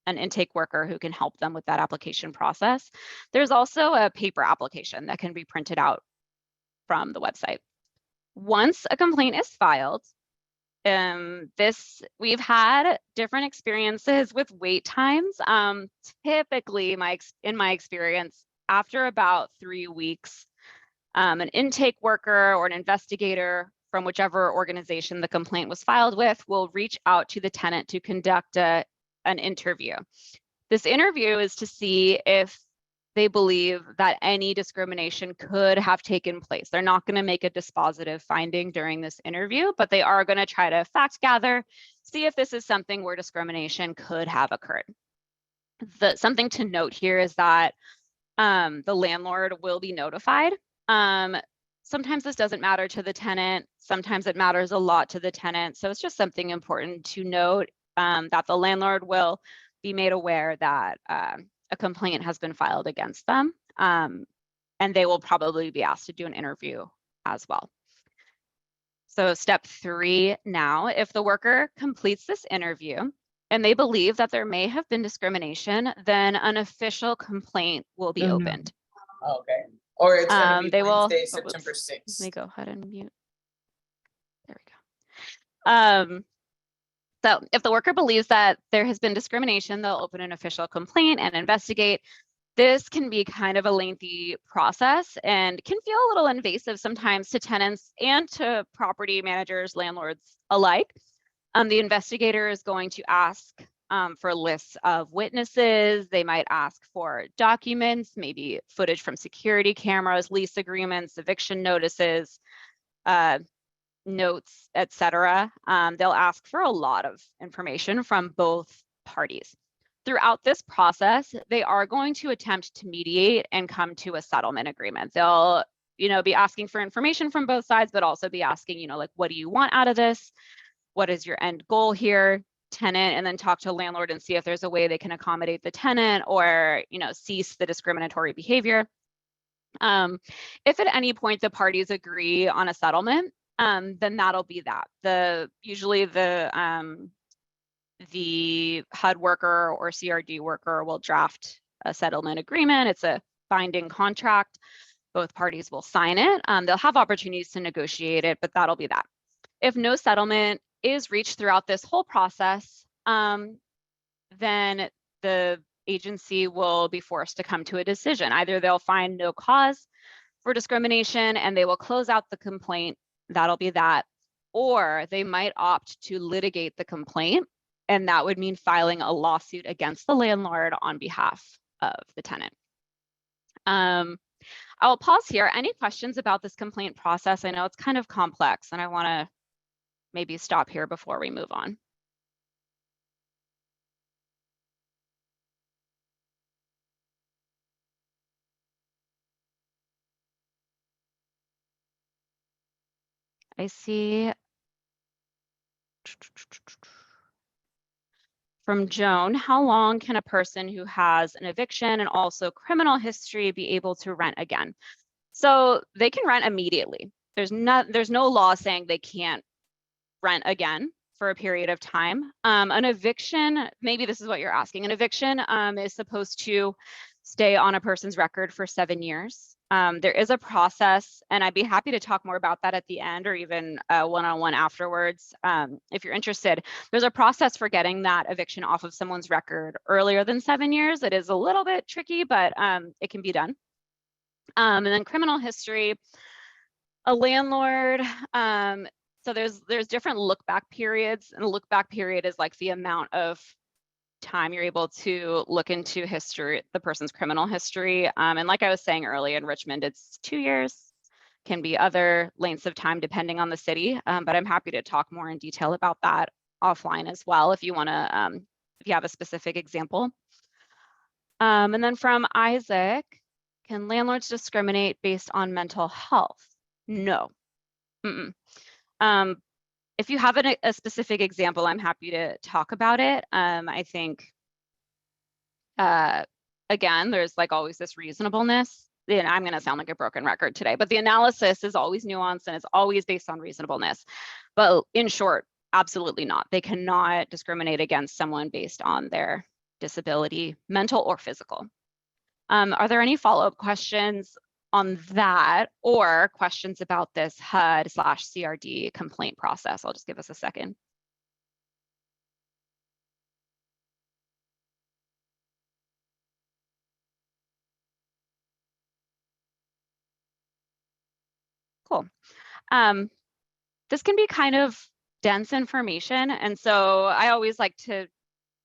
intake worker who can help them with that application process. There's also a paper application that can be printed out from the website. Once a complaint is filed, we've had different experiences with wait times. Typically, in my experience, after about 3 weeks, an intake worker or an investigator from whichever organization the complaint was filed with will reach out to the tenant to conduct an interview. This interview is to see if they believe that any discrimination could have taken place. They're not going to make a dispositive finding during this interview, but they are going to try to fact gather, see if this is something where discrimination could have occurred. Something to note here is that the landlord will be notified. Sometimes this doesn't matter to the tenant. Sometimes it matters a lot to the tenant. So it's just something important to note, that the landlord will be made aware that a complaint has been filed against them, and they will probably be asked to do an interview as well. So step 3 now, if the worker completes this interview and they believe that there may have been discrimination, then an official complaint will be opened. Okay. Or it's going to be Wednesday, September September 6th. Let me go ahead and mute. There we go. So if the worker believes that there has been discrimination, they'll open an official complaint and investigate. This can be kind of a lengthy process and can feel a little invasive sometimes to tenants and to property managers, landlords alike. The investigator is going to ask for lists of witnesses. They might ask for documents, maybe footage from security cameras, lease agreements, eviction notices, notes, etc. They'll ask for a lot of information from both parties. Throughout this process, they are going to attempt to mediate and come to a settlement agreement. They'll, be asking for information from both sides, but also be asking, like, what do you want out of this? What is your end goal here? Tenant, and then talk to landlord and see if there's a way they can accommodate the tenant or, cease the discriminatory behavior. If at any point the parties agree on a settlement, then that'll be that. Usually the HUD worker or CRD worker will draft a settlement agreement. It's a binding contract. Both parties will sign it. They'll have opportunities to negotiate it, but that'll be that. If no settlement is reached throughout this whole process, then the agency will be forced to come to a decision. Either they'll find no cause for discrimination and they will close out the complaint. That'll be that. Or they might opt to litigate the complaint, and that would mean filing a lawsuit against the landlord on behalf of the tenant. I'll pause here. Any questions about this complaint process? I know it's kind of complex, and I want to maybe stop here before we move on. I see from Joan, how long can a person who has an eviction and also criminal history be able to rent again? So they can rent immediately. There's no law saying they can't rent again for a period of time. An eviction, maybe this is what you're asking, an eviction is supposed to stay on a person's record for 7 years. There is a process, and I'd be happy to talk more about that at the end or even one-on-one afterwards. If you're interested, there's a process for getting that eviction off of someone's record earlier than 7 years. It is a little bit tricky, but it can be done. And then criminal history, a landlord, so there's different look back periods, and a look back period is like the amount of time you're able to look into history, the person's criminal history. And like I was saying earlier, in Richmond, it's 2 years, can be other lengths of time depending on the city. But I'm happy to talk more in detail about that offline as well if you want to, if you have a specific example. And then from Isaac, can landlords discriminate based on mental health? No. If you have a specific example, I'm happy to talk about it. I think, again, there's like always this reasonableness. And I'm going to sound like a broken record today, but the analysis is always nuanced and it's always based on reasonableness. But in short, absolutely not. They cannot discriminate against someone based on their disability, mental or physical. Are there any follow-up questions on that or questions about this HUD/CRD complaint process? I'll just give us a second. Cool. This can be kind of dense information. And so I always like to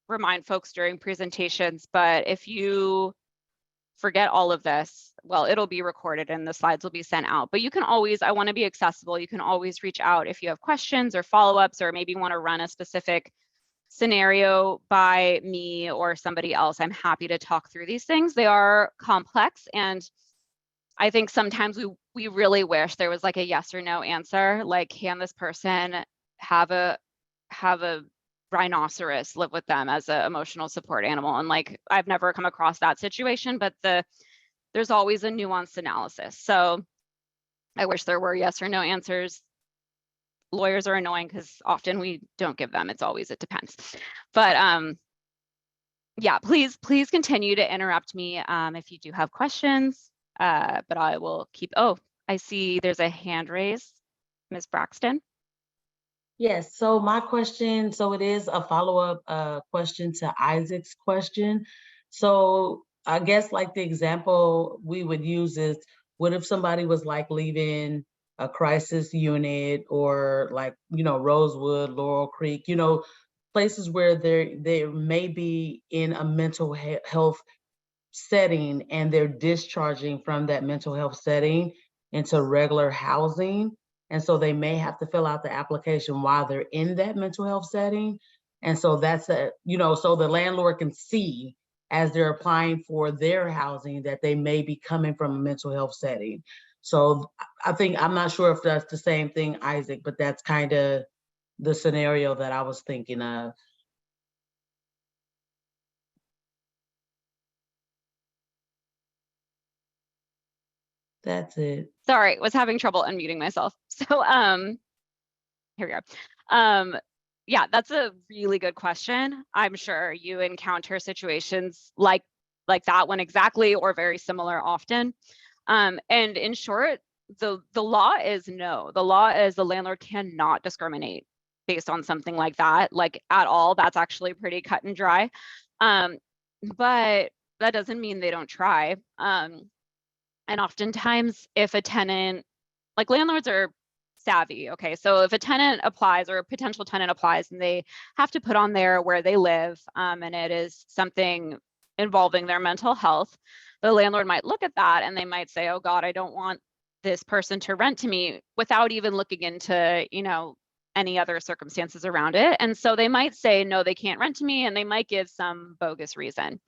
remind folks during presentations, but if you forget all of this, well, it'll be recorded and the slides will be sent out. But you can always, I want to be accessible. You can always reach out if you have questions or follow-ups or maybe want to run a specific scenario by me or somebody else. I'm happy to talk through these things. They are complex, and I think sometimes we really wish there was like a yes or no answer, like can this person have a rhinoceros live with them as an emotional support animal? And like I've never come across that situation, but there's always a nuanced analysis. So I wish there were yes or no answers. Lawyers are annoying because often we don't give them. It's always, it depends. But yeah, please continue to interrupt me if you do have questions. But I will keep, oh, I see there's a hand raised. Ms. Braxton. Yes, so my question, so it is a follow-up question to Isaac's question. So I guess like the example we would use is, what if somebody was like leaving a crisis unit, or like, Rosewood, Laurel Creek, places where there may be in a mental health setting, and they're discharging from that mental health setting into regular housing. And so they may have to fill out the application while they're in that mental health setting. And so that's so the landlord can see as they're applying for their housing that they may be coming from a mental health setting. So I'm not sure if that's the same thing, Isaac, but that's kind of the scenario that I was thinking of. That's it. Sorry, was having trouble unmuting myself. So here we are. Yeah, that's a really good question. I'm sure you encounter situations like that one exactly, or very similar often. And in short, the law is no. The law is the landlord cannot discriminate based on something like that, like at all. That's actually pretty cut and dry. But that doesn't mean they don't try. And oftentimes, if a tenant, like landlords are savvy, okay? So if a tenant applies, or a potential tenant applies, and they have to put on there where they live, and it is something involving their mental health, the landlord might look at that and they might say, oh God, I don't want this person to rent to me, without even looking into, any other circumstances around it. And so they might say, no, they can't rent to me, and they might give some bogus reason.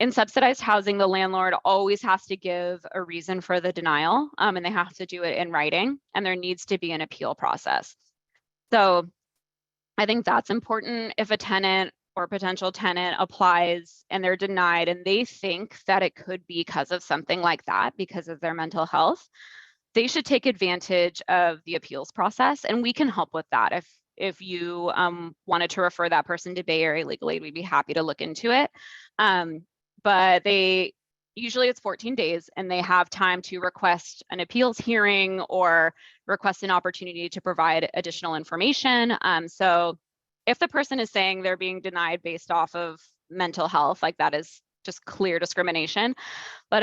In subsidized housing, the landlord always has to give a reason for the denial, and they have to do it in writing, and there needs to be an appeal process. So I think that's important. If a tenant or potential tenant applies and they're denied, and they think that it could be because of something like that, because of their mental health, they should take advantage of the appeals process, and we can help with that. If you wanted to refer that person to Bay Area Legal Aid, we'd be happy to look into it. But usually it's 14 days, and they have time to request an appeals hearing or request an opportunity to provide additional information. So if the person is saying they're being denied based off of mental health, like that is just clear discrimination. But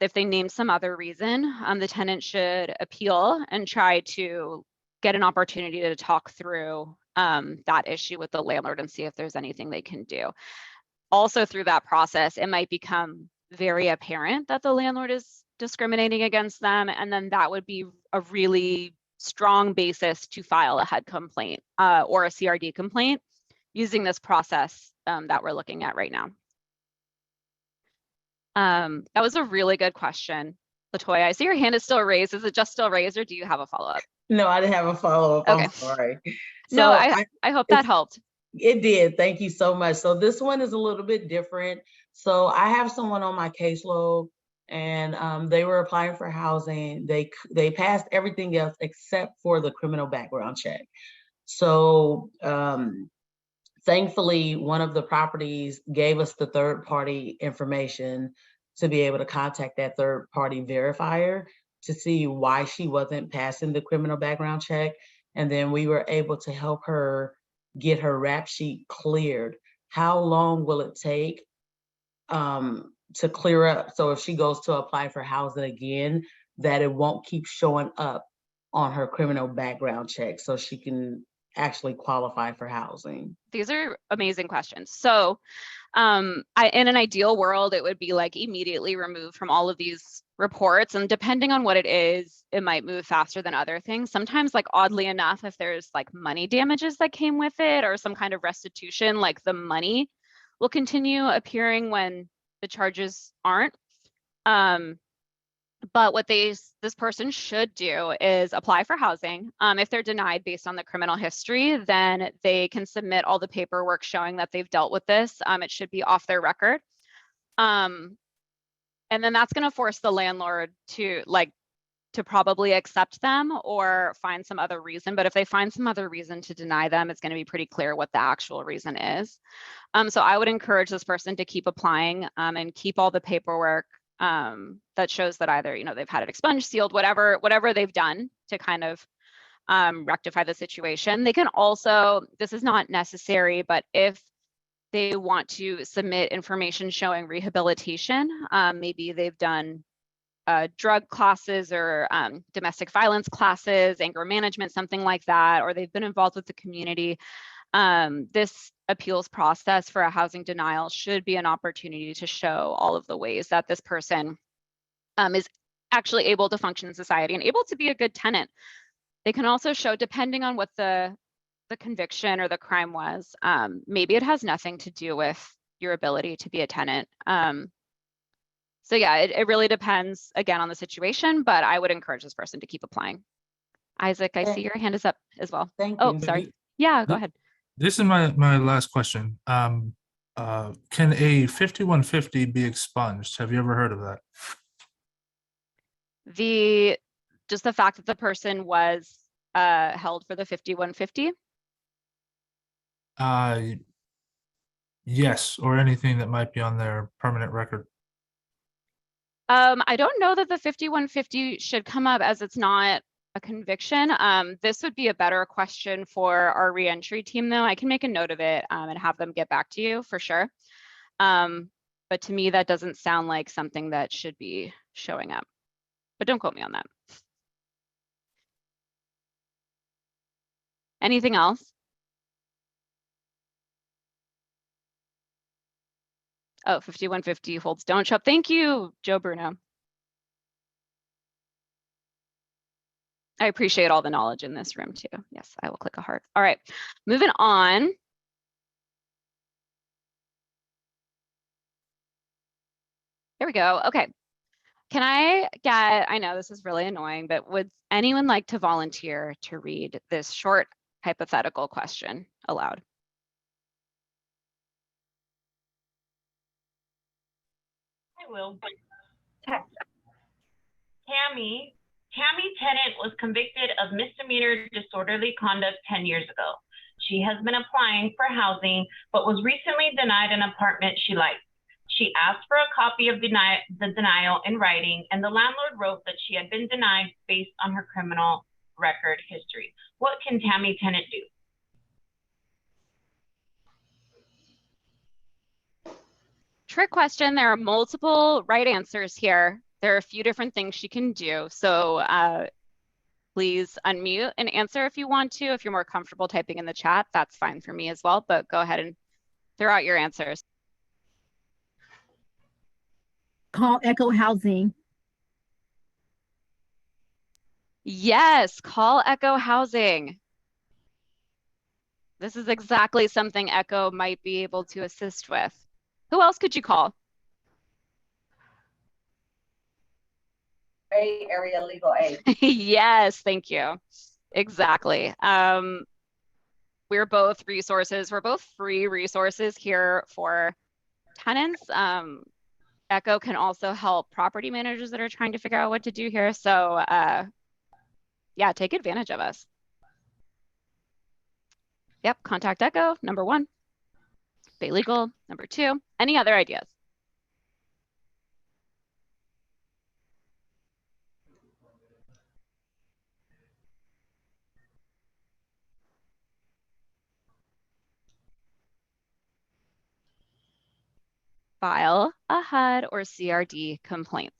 if they name some other reason, the tenant should appeal and try to get an opportunity to talk through that issue with the landlord and see if there's anything they can do. Also, through that process, it might become very apparent that the landlord is discriminating against them, and then that would be a really strong basis to file a HUD complaint or a CRD complaint using this process that we're looking at right now. That was a really good question, LaToya. I see your hand is still raised. Is it just still raised, or do you have a follow-up? No, I didn't have a follow-up. Okay. I'm sorry. No, I hope that helped. It did. Thank you so much. So this one is a little bit different. So I have someone on my caseload, and they were applying for housing. They passed everything else except for the criminal background check. So thankfully, one of the properties gave us the third-party information to be able to contact that third-party verifier to see why she wasn't passing the criminal background check. And then we were able to help her get her rap sheet cleared. How long will it take to clear up? So if she goes to apply for housing again, that it won't keep showing up on her criminal background check, so she can actually qualify for housing? These are amazing questions. So in an ideal world, it would be like immediately removed from all of these reports. And depending on what it is, it might move faster than other things. Sometimes, like oddly enough, if there's like money damages that came with it or some kind of restitution, like the money will continue appearing when the charges aren't. But what this person should do is apply for housing. If they're denied based on the criminal history, then they can submit all the paperwork showing that they've dealt with this. It should be off their record. And then that's going to force the landlord to probably accept them or find some other reason. But if they find some other reason to deny them, it's going to be pretty clear what the actual reason is. So I would encourage this person to keep applying and keep all the paperwork that shows that either, they've had it expunged, sealed, whatever they've done to kind of rectify the situation. They can also, this is not necessary, but if they want to submit information showing rehabilitation, maybe they've done drug classes or domestic violence classes, anger management, something like that, or they've been involved with the community, this appeals process for a housing denial should be an opportunity to show all of the ways that this person is actually able to function in society and able to be a good tenant. They can also show, depending on what the conviction or the crime was, maybe it has nothing to do with your ability to be a tenant. So yeah, it really depends, again, on the situation, but I would encourage this person to keep applying. Isaac, I see your hand is up as well. Thank Oh, you. sorry. Yeah, go ahead. This is my last question. Can a 5150 be expunged? Have you ever heard of that? Just the fact that the person was held for the 5150? Yes, or anything that might be on their permanent record. I don't know that the 5150 should come up, as it's not a conviction. This would be a better question for our reentry team, though. I can make a note of it and have them get back to you for sure. But to me, that doesn't sound like something that should be showing up. But don't quote me on that. Anything else? Oh, 5150 holds don't show up. Thank you, Joe Bruno. I appreciate all the knowledge in this room too. Yes, I will click a heart. All right, moving on. There we go. Okay. Can I get, I know this is really annoying, but would anyone like to volunteer to read this short hypothetical question aloud? I will. Tammy Tennant was convicted of misdemeanor disorderly conduct 10 years ago. She has been applying for housing, but was recently denied an apartment she liked. She asked for a copy of the denial in writing, and the landlord wrote that she had been denied based on her criminal record history. What can Tammy Tennant do? Trick question. There are multiple right answers here. There are a few different things she can do. So please unmute and answer if you want to. If you're more comfortable typing in the chat, that's fine for me as well, but go ahead and throw out your answers. Call Echo Housing. Yes, call Echo Housing. This is exactly something Echo might be able to assist with. Who else could you call? Bay Area Legal Aid. Yes, thank you. Exactly. We're both resources. We're both free resources here for tenants. Echo can also help property managers that are trying to figure out what to do here. So yeah, take advantage of us. Yep, contact Echo, number 1. Bay Legal, number 2. Any other ideas? File a HUD or CRD complaint.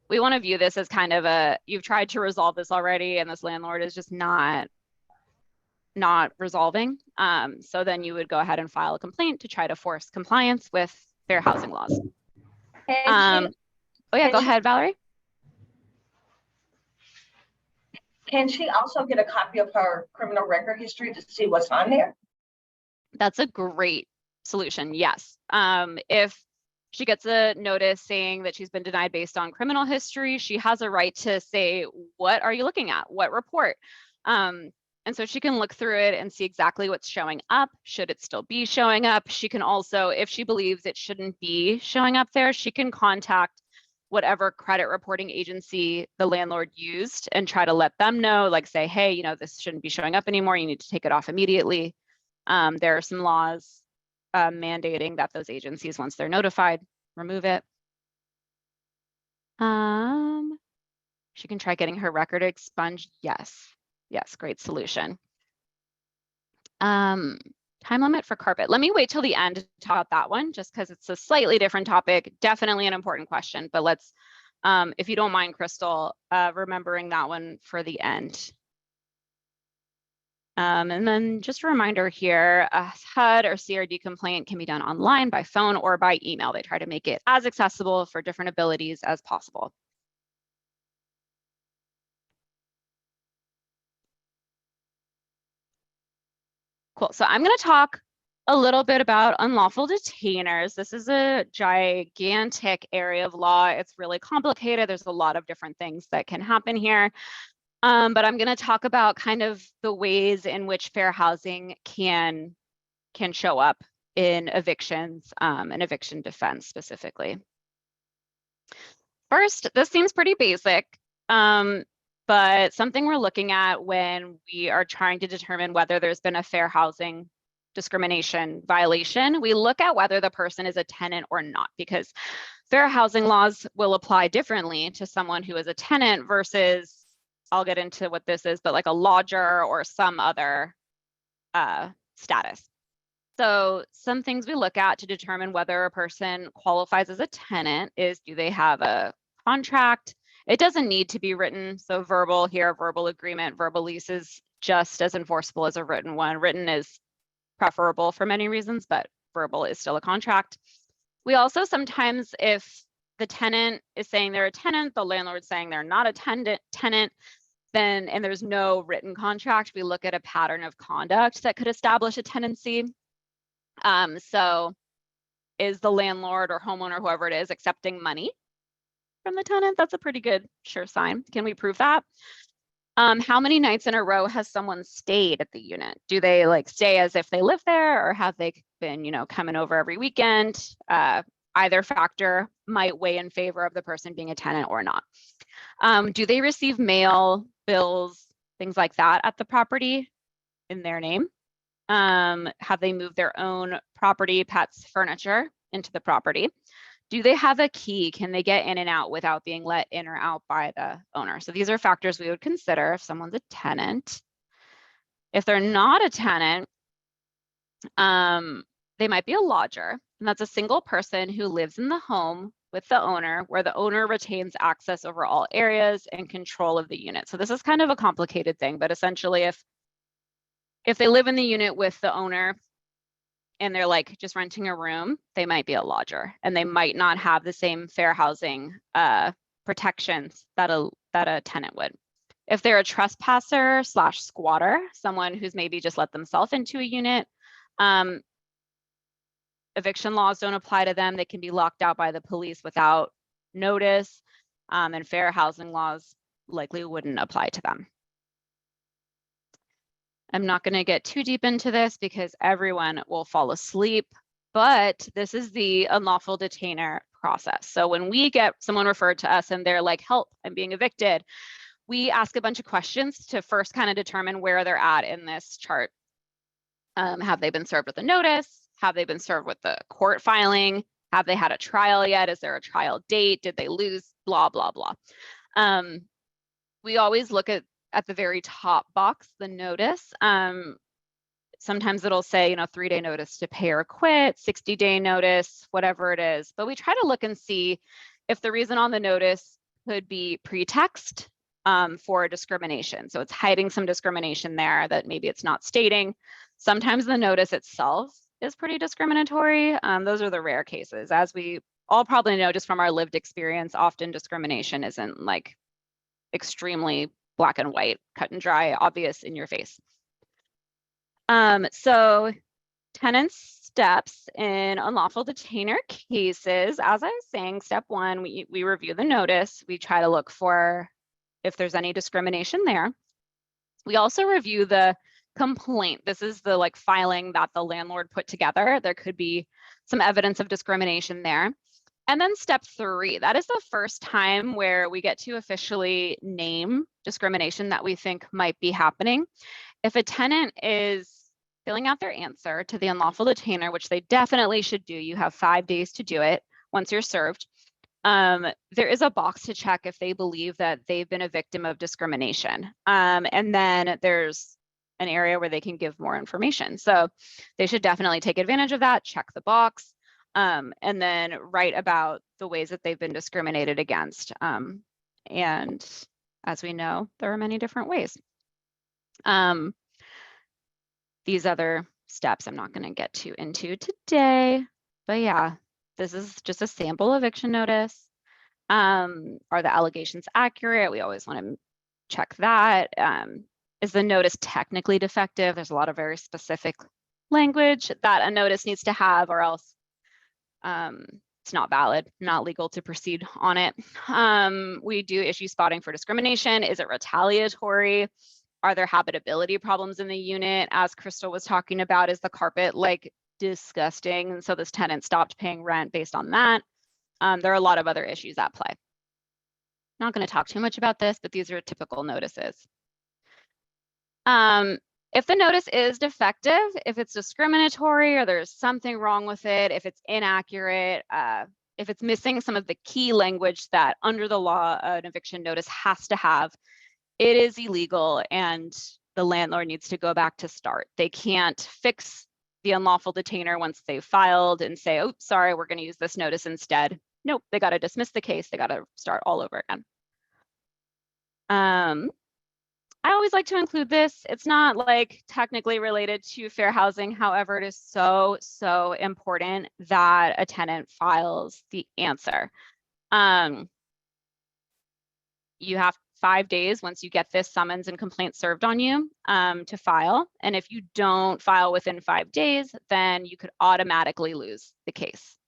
We want to view this as kind of you've tried to resolve this already and this landlord is just not resolving. So then you would go ahead and file a complaint to try to force compliance with fair housing laws. Oh yeah, go ahead, Valerie. Can she also get a copy of her criminal record history to see what's on there? That's a great solution, yes. If she gets a notice saying that she's been denied based on criminal history, she has a right to say, what are you looking at? What report? And so she can look through it and see exactly what's showing up. Should it still be showing up? She can also, if she believes it shouldn't be showing up there, she can contact whatever credit reporting agency the landlord used and try to let them know, like say, hey, you know, this shouldn't be showing up anymore. You need to take it off immediately. There are some laws mandating that those agencies, once they're notified, remove it. She can try getting her record expunged. Yes, great solution. Time limit for carpet. Let me wait till the end to talk about that one, just because it's a slightly different topic. Definitely an important question, but let's If you don't mind, Crystal, remembering that one for the end. And then just a reminder here, a HUD or CRD complaint can be done online, by phone, or by email. They try to make it as accessible for different abilities as possible. Cool, so I'm gonna talk a little bit about unlawful detainers. This is a gigantic area of law. It's really complicated. There's a lot of different things that can happen here. But I'm going to talk about kind of the ways in which fair housing can show up in evictions and eviction defense specifically. First, this seems pretty basic, but something we're looking at when we are trying to determine whether there's been a fair housing discrimination violation, we look at whether the person is a tenant or not, because fair housing laws will apply differently to someone who is a tenant versus, I'll get into what this is, but like a lodger or some other status. So some things we look at to determine whether a person qualifies as a tenant is, do they have a contract? It doesn't need to be written. So verbal here, verbal agreement, verbal lease is just as enforceable as a written one. Written is preferable for many reasons, but verbal is still a contract. We also sometimes, if the tenant is saying they're a tenant, the landlord's saying they're not a tenant, then, and there's no written contract, we look at a pattern of conduct that could establish a tenancy. So is the landlord or homeowner, whoever it is, accepting money from the tenant? That's a pretty good sure sign. Can we prove that? How many nights in a row has someone stayed at the unit? Do they like stay as if they live there, or have they been, you know, coming over every weekend? Either factor might weigh in favor of the person being a tenant or not. Do they receive mail, bills, things like that at the property in their name? Have they moved their own property, pets, furniture into the property? Do they have a key? Can they get in and out without being let in or out by the owner? So these are factors we would consider if someone's a tenant. If they're not a tenant, they might be a lodger, and that's a single person who lives in the home with the owner, where the owner retains access over all areas and control of the unit. So this is kind of a complicated thing, but essentially if they live in the unit with the owner and they're like just renting a room, they might be a lodger, and they might not have the same fair housing protections that a tenant would. If they're a trespasser / squatter, someone who's maybe just let themselves into a unit, eviction laws don't apply to them. They can be locked out by the police without notice, and fair housing laws likely wouldn't apply to them. I'm not going to get too deep into this because everyone will fall asleep, but this is the unlawful detainer process. So when we get someone referred to us and they're like, help, I'm being evicted, we ask a bunch of questions to first kind of determine where they're at in this chart. Have they been served with a notice? Have they been served with the court filing? Have they had a trial yet? Is there a trial date? Did they lose? Blah, blah, blah. We always look at the very top box, the notice. Sometimes it'll say, 3-day notice to pay or quit, 60-day notice, whatever it is. But we try to look and see if the reason on the notice could be pretext for discrimination. So it's hiding some discrimination there that maybe it's not stating. Sometimes the notice itself is pretty discriminatory. Those are the rare cases. As we all probably know just from our lived experience, often discrimination isn't like extremely black and white, cut and dry, obvious in your face. So tenant steps in unlawful detainer cases, as I was saying, step one, we review the notice. We try to look for if there's any discrimination there. We also review the complaint. This is the filing that the landlord put together. There could be some evidence of discrimination there. And then step 3, that is the first time where we get to officially name discrimination that we think might be happening. If a tenant is filling out their answer to the unlawful detainer, which they definitely should do, you have 5 days to do it once you're served. There is a box to check if they believe that they've been a victim of discrimination. And then there's an area where they can give more information. So they should definitely take advantage of that, check the box, and then write about the ways that they've been discriminated against. And as we know, there are many different ways. These other steps I'm not going to get too into today, but yeah, this is just a sample eviction notice. Are the allegations accurate? We always want to check that. Is the notice technically defective? There's a lot of very specific language that a notice needs to have, or else it's not valid, not legal to proceed on it. We do issue spotting for discrimination. Is it retaliatory? Are there habitability problems in the unit? As Crystal was talking about, is the carpet like disgusting? And so this tenant stopped paying rent based on that. There are a lot of other issues at play. Not going to talk too much about this, but these are typical notices. If the notice is defective, if it's discriminatory or there's something wrong with it, if it's inaccurate, if it's missing some of the key language that under the law an eviction notice has to have, it is illegal and the landlord needs to go back to start. They can't fix the unlawful detainer once they've filed and say, oh, sorry, we're going to use this notice instead. Nope, they got to dismiss the case. They got to start all over again. I always like to include this. It's not like technically related to fair housing. However, it is so, so important that a tenant files the answer. You have 5 days once you get this summons and complaint served on you to file. And if you don't file within 5 days, then you could automatically lose the case.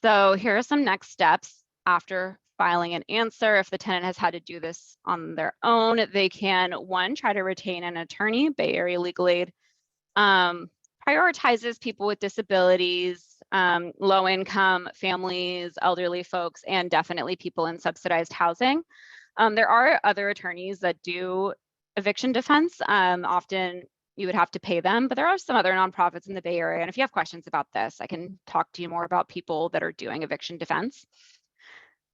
So here are some next steps after filing an answer. If the tenant has had to do this on their own, they can, one, try to retain an attorney. Bay Area Legal Aid prioritizes people with disabilities, low income families, elderly folks, and definitely people in subsidized housing. There are other attorneys that do eviction defense. Often you would have to pay them, but there are some other nonprofits in the Bay Area. And if you have questions about this, I can talk to you more about people that are doing eviction defense.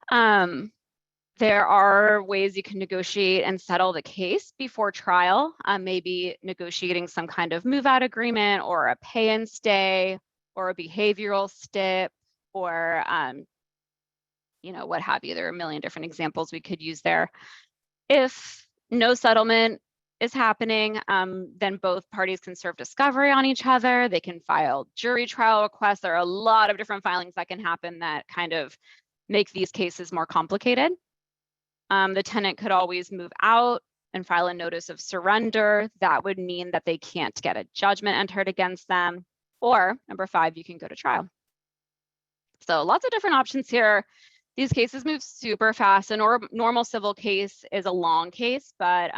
There are ways you can negotiate and settle the case before trial, maybe negotiating some kind of move out agreement or a pay and stay or a behavioral stip or, you know, what have you. There are a million different examples we could use there. If no settlement is happening, then both parties can serve discovery on each other. They can file jury trial requests. There are a lot of different filings that can happen that kind of make these cases more complicated. The tenant could always move out and file a notice of surrender. That would mean that they can't get a judgment entered against them. Or number 5, you can go to trial. So lots of different options here. These cases move super fast. A normal civil case is a long case, but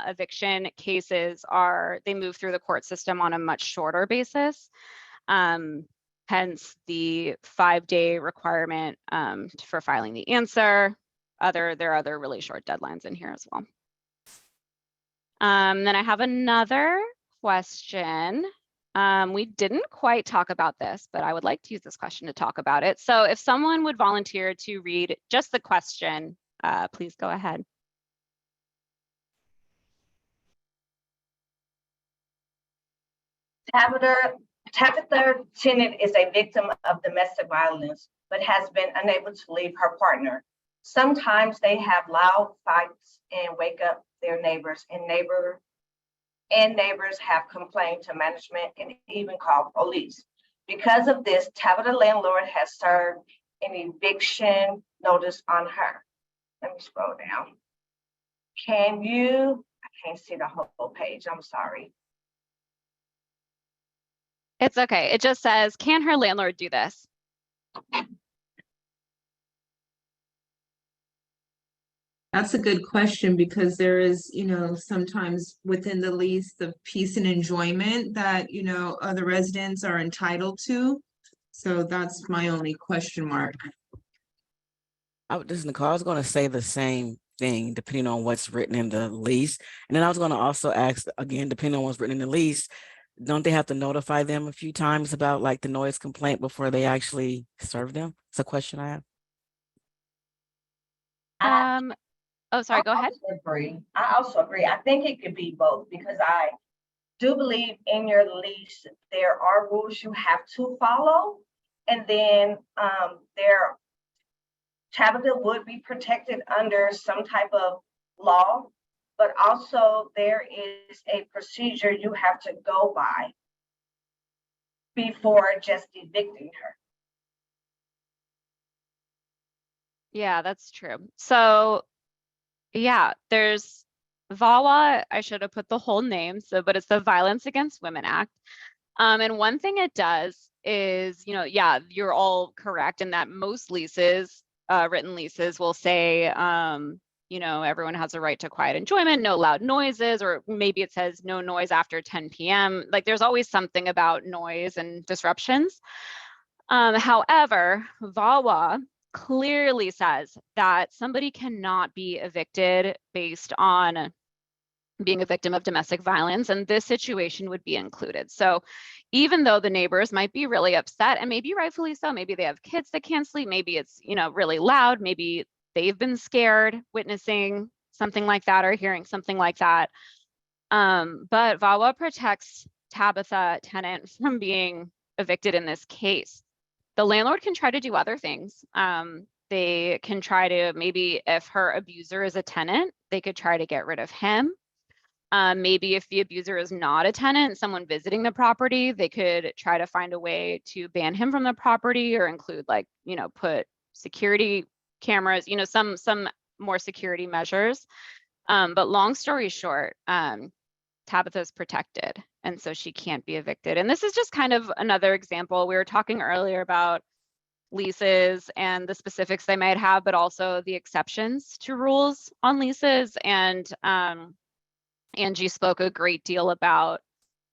eviction cases they move through the court system on a much shorter basis. Hence the 5-day requirement for filing the answer. There are other really short deadlines in here as well. Then I have another question. We didn't quite talk about this, but I would like to use this question to talk about it. So if someone would volunteer to read just the question, please go ahead. Tabitha Tennant is a victim of domestic violence, but has been unable to leave her partner. Sometimes they have loud fights and wake up their neighbors, and neighbors have complained to management and even called police. Because of this, Tabitha landlord has served an eviction notice on her. Let me scroll down. I can't see the whole page, I'm sorry. It's okay. It just says, can her landlord do this? That's a good question, because there is, sometimes within the lease, the peace and enjoyment that, other residents are entitled to. So that's my only question mark. This is Nicole. I was going to say the same thing, depending on what's written in the lease. And then I was going to also ask, again, depending on what's written in the lease, don't they have to notify them a few times about like the noise complaint before they actually serve them? It's a question I have. Oh, sorry, go ahead. I also agree. I think it could be both, because I do believe in your lease, there are rules you have to follow. And then their Tabitha would be protected under some type of law, but also there is a procedure you have to go by before just evicting her. Yeah, that's true. So yeah, there's VAWA. I should have put the whole name, but it's the Violence Against Women Act. And one thing it does is, yeah, you're all correct in that most leases, written leases will say, everyone has a right to quiet enjoyment, no loud noises, or maybe it says no noise after 10 p.m. Like there's always something about noise and disruptions. However, VAWA clearly says that somebody cannot be evicted based on being a victim of domestic violence, and this situation would be included. So even though the neighbors might be really upset, and maybe rightfully so, maybe they have kids that can't sleep, maybe it's, really loud, maybe they've been scared witnessing something like that or hearing something like that. But VAWA protects Tabitha tenant from being evicted in this case. The landlord can try to do other things. They can try to, maybe if her abuser is a tenant, they could try to get rid of him. Maybe if the abuser is not a tenant, someone visiting the property, they could try to find a way to ban him from the property or include put security cameras, some more security measures. But long story short, Tabitha's protected, and so she can't be evicted. And this is just kind of another example. We were talking earlier about leases and the specifics they might have, but also the exceptions to rules on leases. And Angie spoke a great deal about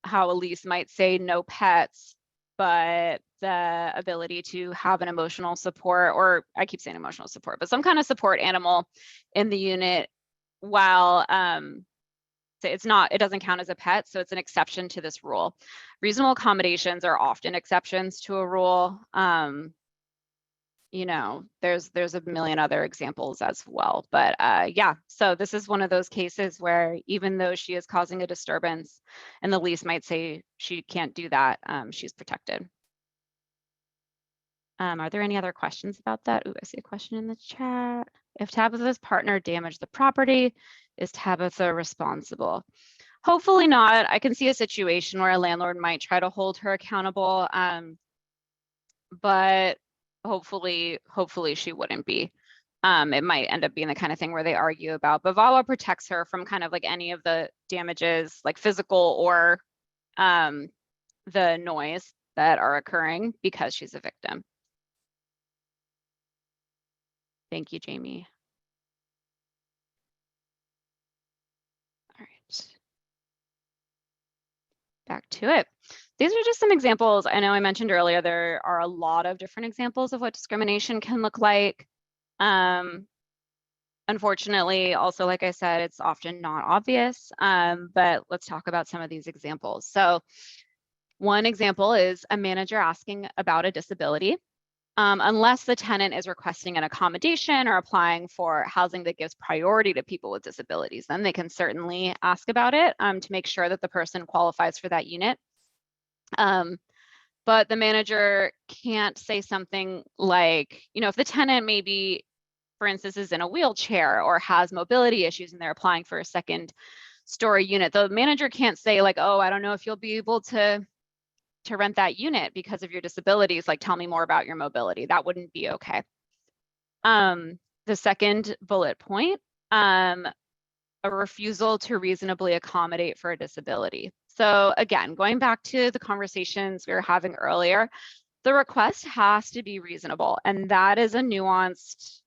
how a lease might say no pets, but the ability to have an emotional support, or I keep saying emotional support, but some kind of support animal in the unit while it doesn't count as a pet, so it's an exception to this rule. Reasonable accommodations are often exceptions to a rule. There's a million other examples as well, but yeah, so this is one of those cases where even though she is causing a disturbance and the lease might say she can't do that, she's protected. Are there any other questions about that? Ooh, I see a question in the chat. If Tabitha's partner damaged the property, is Tabitha responsible? Hopefully not. I can see a situation where a landlord might try to hold her accountable, but hopefully she wouldn't be. It might end up being the kind of thing where they argue about, but VAWA protects her from kind of like any of the damages, like physical or the noise that are occurring because she's a victim. Thank you, Jamie. All right. Back to it. These are just some examples. I know I mentioned earlier, there are a lot of different examples of what discrimination can look like. Unfortunately, also, like I said, it's often not obvious, but let's talk about some of these examples. So one example is a manager asking about a disability. Unless the tenant is requesting an accommodation or applying for housing that gives priority to people with disabilities, then they can certainly ask about it to make sure that the person qualifies for that unit. But the manager can't say something like, if the tenant maybe, for instance, is in a wheelchair or has mobility issues and they're applying for a second story unit, the manager can't say like, oh, I don't know if you'll be able to rent that unit because of your disabilities, like tell me more about your mobility. That wouldn't be okay. The second bullet point, a refusal to reasonably accommodate for a disability. So again, going back to the conversations we were having earlier, the request has to be reasonable, and that is a nuanced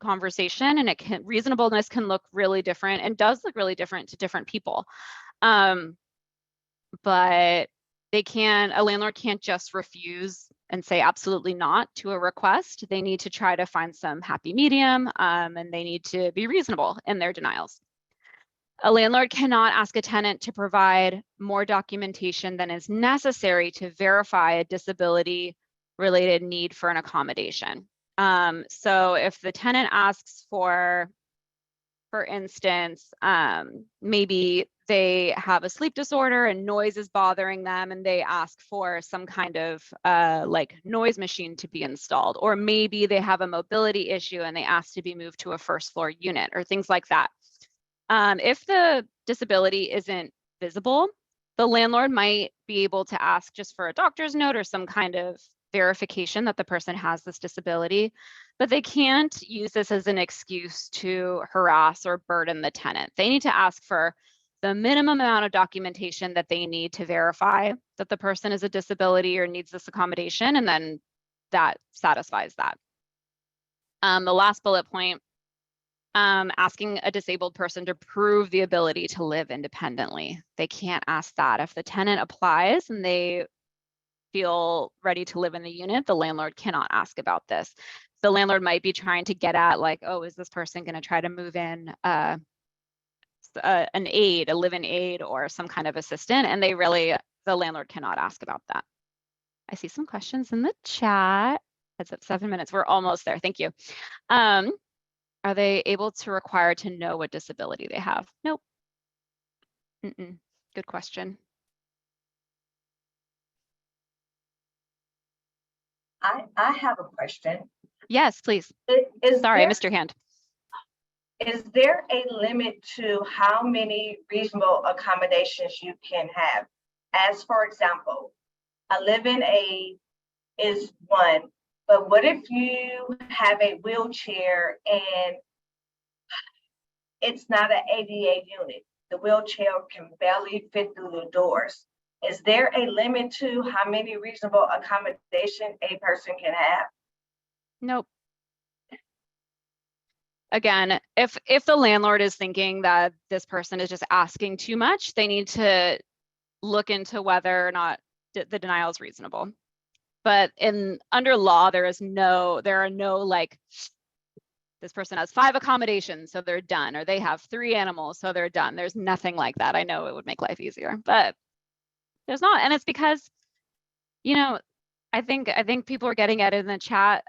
conversation, and reasonableness can look really different and does look really different to different people. But a landlord can't just refuse and say absolutely not to a request. They need to try to find some happy medium, and they need to be reasonable in their denials. A landlord cannot ask a tenant to provide more documentation than is necessary to verify a disability-related need for an accommodation. So if the tenant asks for For instance, maybe they have a sleep disorder and noise is bothering them and they ask for some kind of like noise machine to be installed, or maybe they have a mobility issue and they ask to be moved to a first floor unit or things like that. If the disability isn't visible, the landlord might be able to ask just for a doctor's note or some kind of verification that the person has this disability, but they can't use this as an excuse to harass or burden the tenant. They need to ask for the minimum amount of documentation that they need to verify that the person is a disability or needs this accommodation, and then that satisfies that. The last bullet point, asking a disabled person to prove the ability to live independently. They can't ask that. If the tenant applies and they feel ready to live in the unit, the landlord cannot ask about this. The landlord might be trying to get at like, oh, is this person going to try to move in an aide, a live-in aide, or some kind of assistant? And the landlord cannot ask about that. I see some questions in the chat. It's at 7 minutes. We're almost there. Thank you. Are they able to require to know what disability they have? Nope. Good question. I have a question. Yes, please. Sorry, I missed your hand. Is there a limit to how many reasonable accommodations you can have? As for example, a live-in aid is one, but what if you have a wheelchair and it's not an ADA unit? The wheelchair can barely fit through the doors. Is there a limit to how many reasonable accommodations a person can have? Nope. Again, if the landlord is thinking that this person is just asking too much, they need to look into whether or not the denial is reasonable. But under law, there are no like, this person has 5 accommodations, so they're done, or they have 3 animals, so they're done. There's nothing like that. I know it would make life easier, but there's not. And it's because, you know, I think people are getting at it in the chat.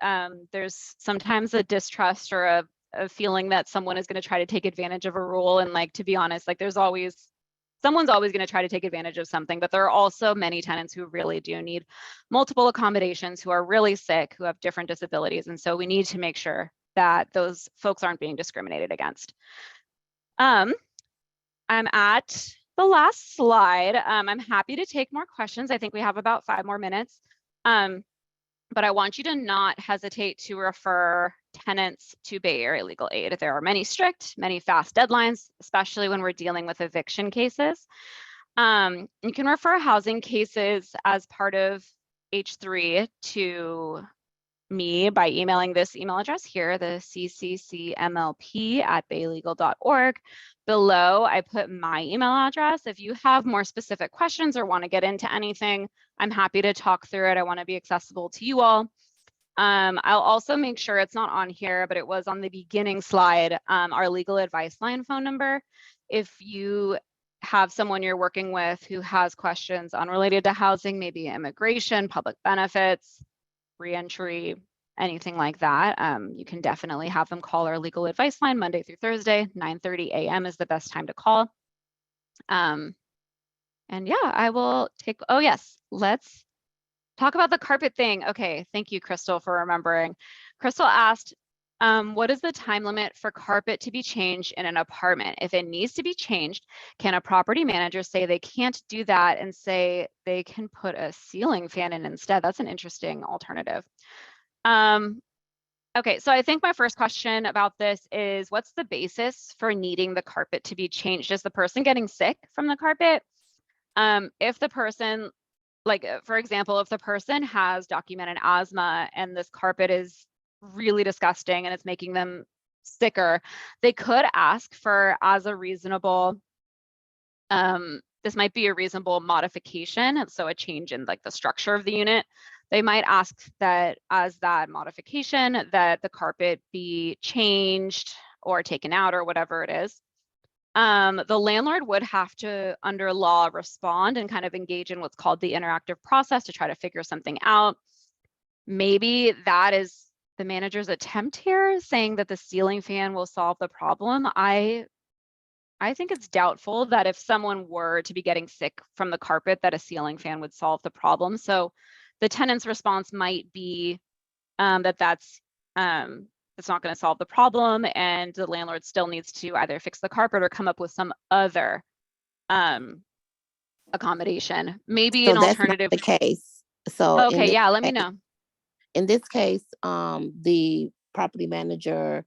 There's sometimes a distrust or a feeling that someone is going to try to take advantage of a rule. And like, to be honest, like someone's always going to try to take advantage of something, but there are also many tenants who really do need multiple accommodations, who are really sick, who have different disabilities. And so we need to make sure that those folks aren't being discriminated against. I'm at the last slide. I'm happy to take more questions. I think we have about 5 more minutes. But I want you to not hesitate to refer tenants to Bay Area Legal Aid. There are many strict, many fast deadlines, especially when we're dealing with eviction cases. You can refer housing cases as part of H3 to me by emailing this email address here, the cccmlp@baylegal.org. Below, I put my email address. If you have more specific questions or want to get into anything, I'm happy to talk through it. I want to be accessible to you all. I'll also make sure it's not on here, but it was on the beginning slide, our legal advice line phone number. If you have someone you're working with who has questions unrelated to housing, maybe immigration, public benefits, reentry, anything like that, you can definitely have them call our legal advice line Monday through Thursday. 9:30 a.m. is the best time to call. And yeah, I will take, oh yes, let's talk about the carpet thing. Okay, thank you, Crystal, for remembering. Crystal asked, what is the time limit for carpet to be changed in an apartment? If it needs to be changed, can a property manager say they can't do that and say they can put a ceiling fan in instead? That's an interesting alternative. Okay, so I think my first question about this is, what's the basis for needing the carpet to be changed? Is the person getting sick from the carpet? If the person, like for example, if the person has documented asthma and this carpet is really disgusting and it's making them sicker, they could ask for, as a reasonable, this might be a reasonable modification, so a change in like the structure of the unit. They might ask that as that modification that the carpet be changed or taken out or whatever it is. The landlord would have to, under law, respond and kind of engage in what's called the interactive process to try to figure something out. Maybe that is the manager's attempt here, saying that the ceiling fan will solve the problem. I think it's doubtful that if someone were to be getting sick from the carpet, that a ceiling fan would solve the problem. So the tenant's response might be that's not going to solve the problem, and the landlord still needs to either fix the carpet or come up with some other accommodation. Maybe an alternative. That's not the case. So okay, yeah, let me know. In this case, the property manager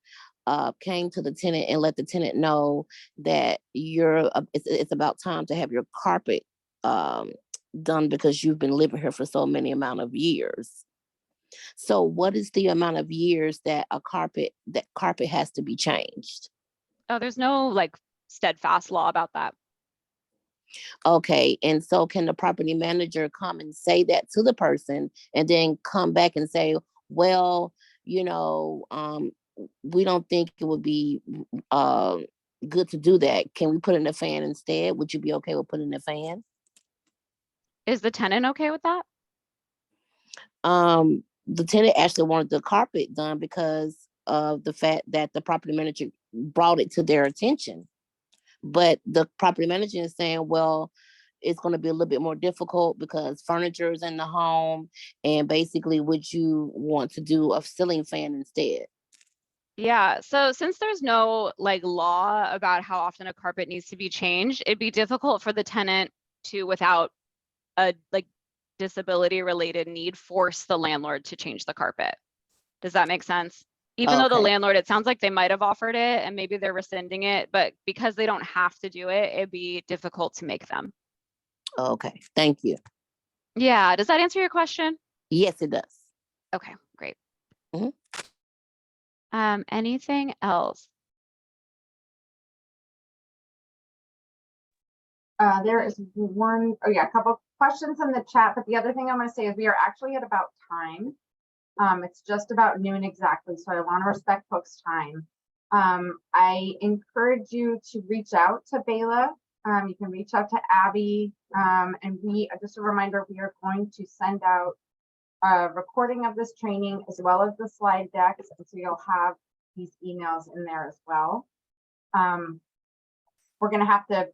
came to the tenant and let the tenant know that it's about time to have your carpet done because you've been living here for so many amount of years. So what is the amount of years that carpet has to be changed? Oh, there's no like steadfast law about that. Okay, and so can the property manager come and say that to the person and then come back and say, well, we don't think it would be good to do that. Can we put in a fan instead? Would you be okay with putting a fan? Is the tenant okay with that? The tenant actually wanted the carpet done because of the fact that the property manager brought it to their attention. But the property manager is saying, well, it's going to be a little bit more difficult because furniture is in the home. And basically, would you want to do a ceiling fan instead? Yeah, so since there's no like law about how often a carpet needs to be changed, it'd be difficult for the tenant to, without a like disability related need, force the landlord to change the carpet. Does that make sense? Even though the landlord, it sounds like they might have offered it and maybe they're rescinding it, but because they don't have to do it, it'd be difficult to make them. Okay, thank you. Yeah, does that answer your question? Yes, it does. Okay, great. Mhm. Anything else? There is a couple questions in the chat, but the other thing I'm going to say is we are actually at about time. It's just about noon exactly, so I want to respect folks' time. I encourage you to reach out to Bela. You can reach out to Abby, and just a reminder, we are going to send out a recording of this training as well as the slide decks, and so you'll have these emails in there as well. We're going to have to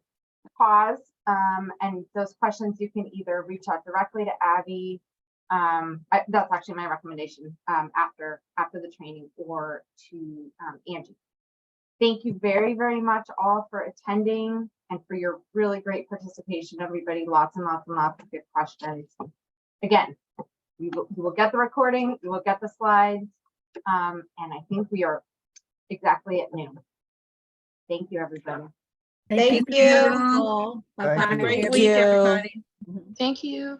pause, and those questions you can either reach out directly to Abby. That's actually my recommendation after the training, or to Angie. Thank you very, very much all for attending and for your really great participation, everybody. Lots and lots and lots of good questions. Again, you will get the recording, you will get the slides, and I think we are exactly at noon. Thank you, everybody. Thank you. Bye-bye. Thank you. Great Thank week, you. everybody. Mhm. Thank you.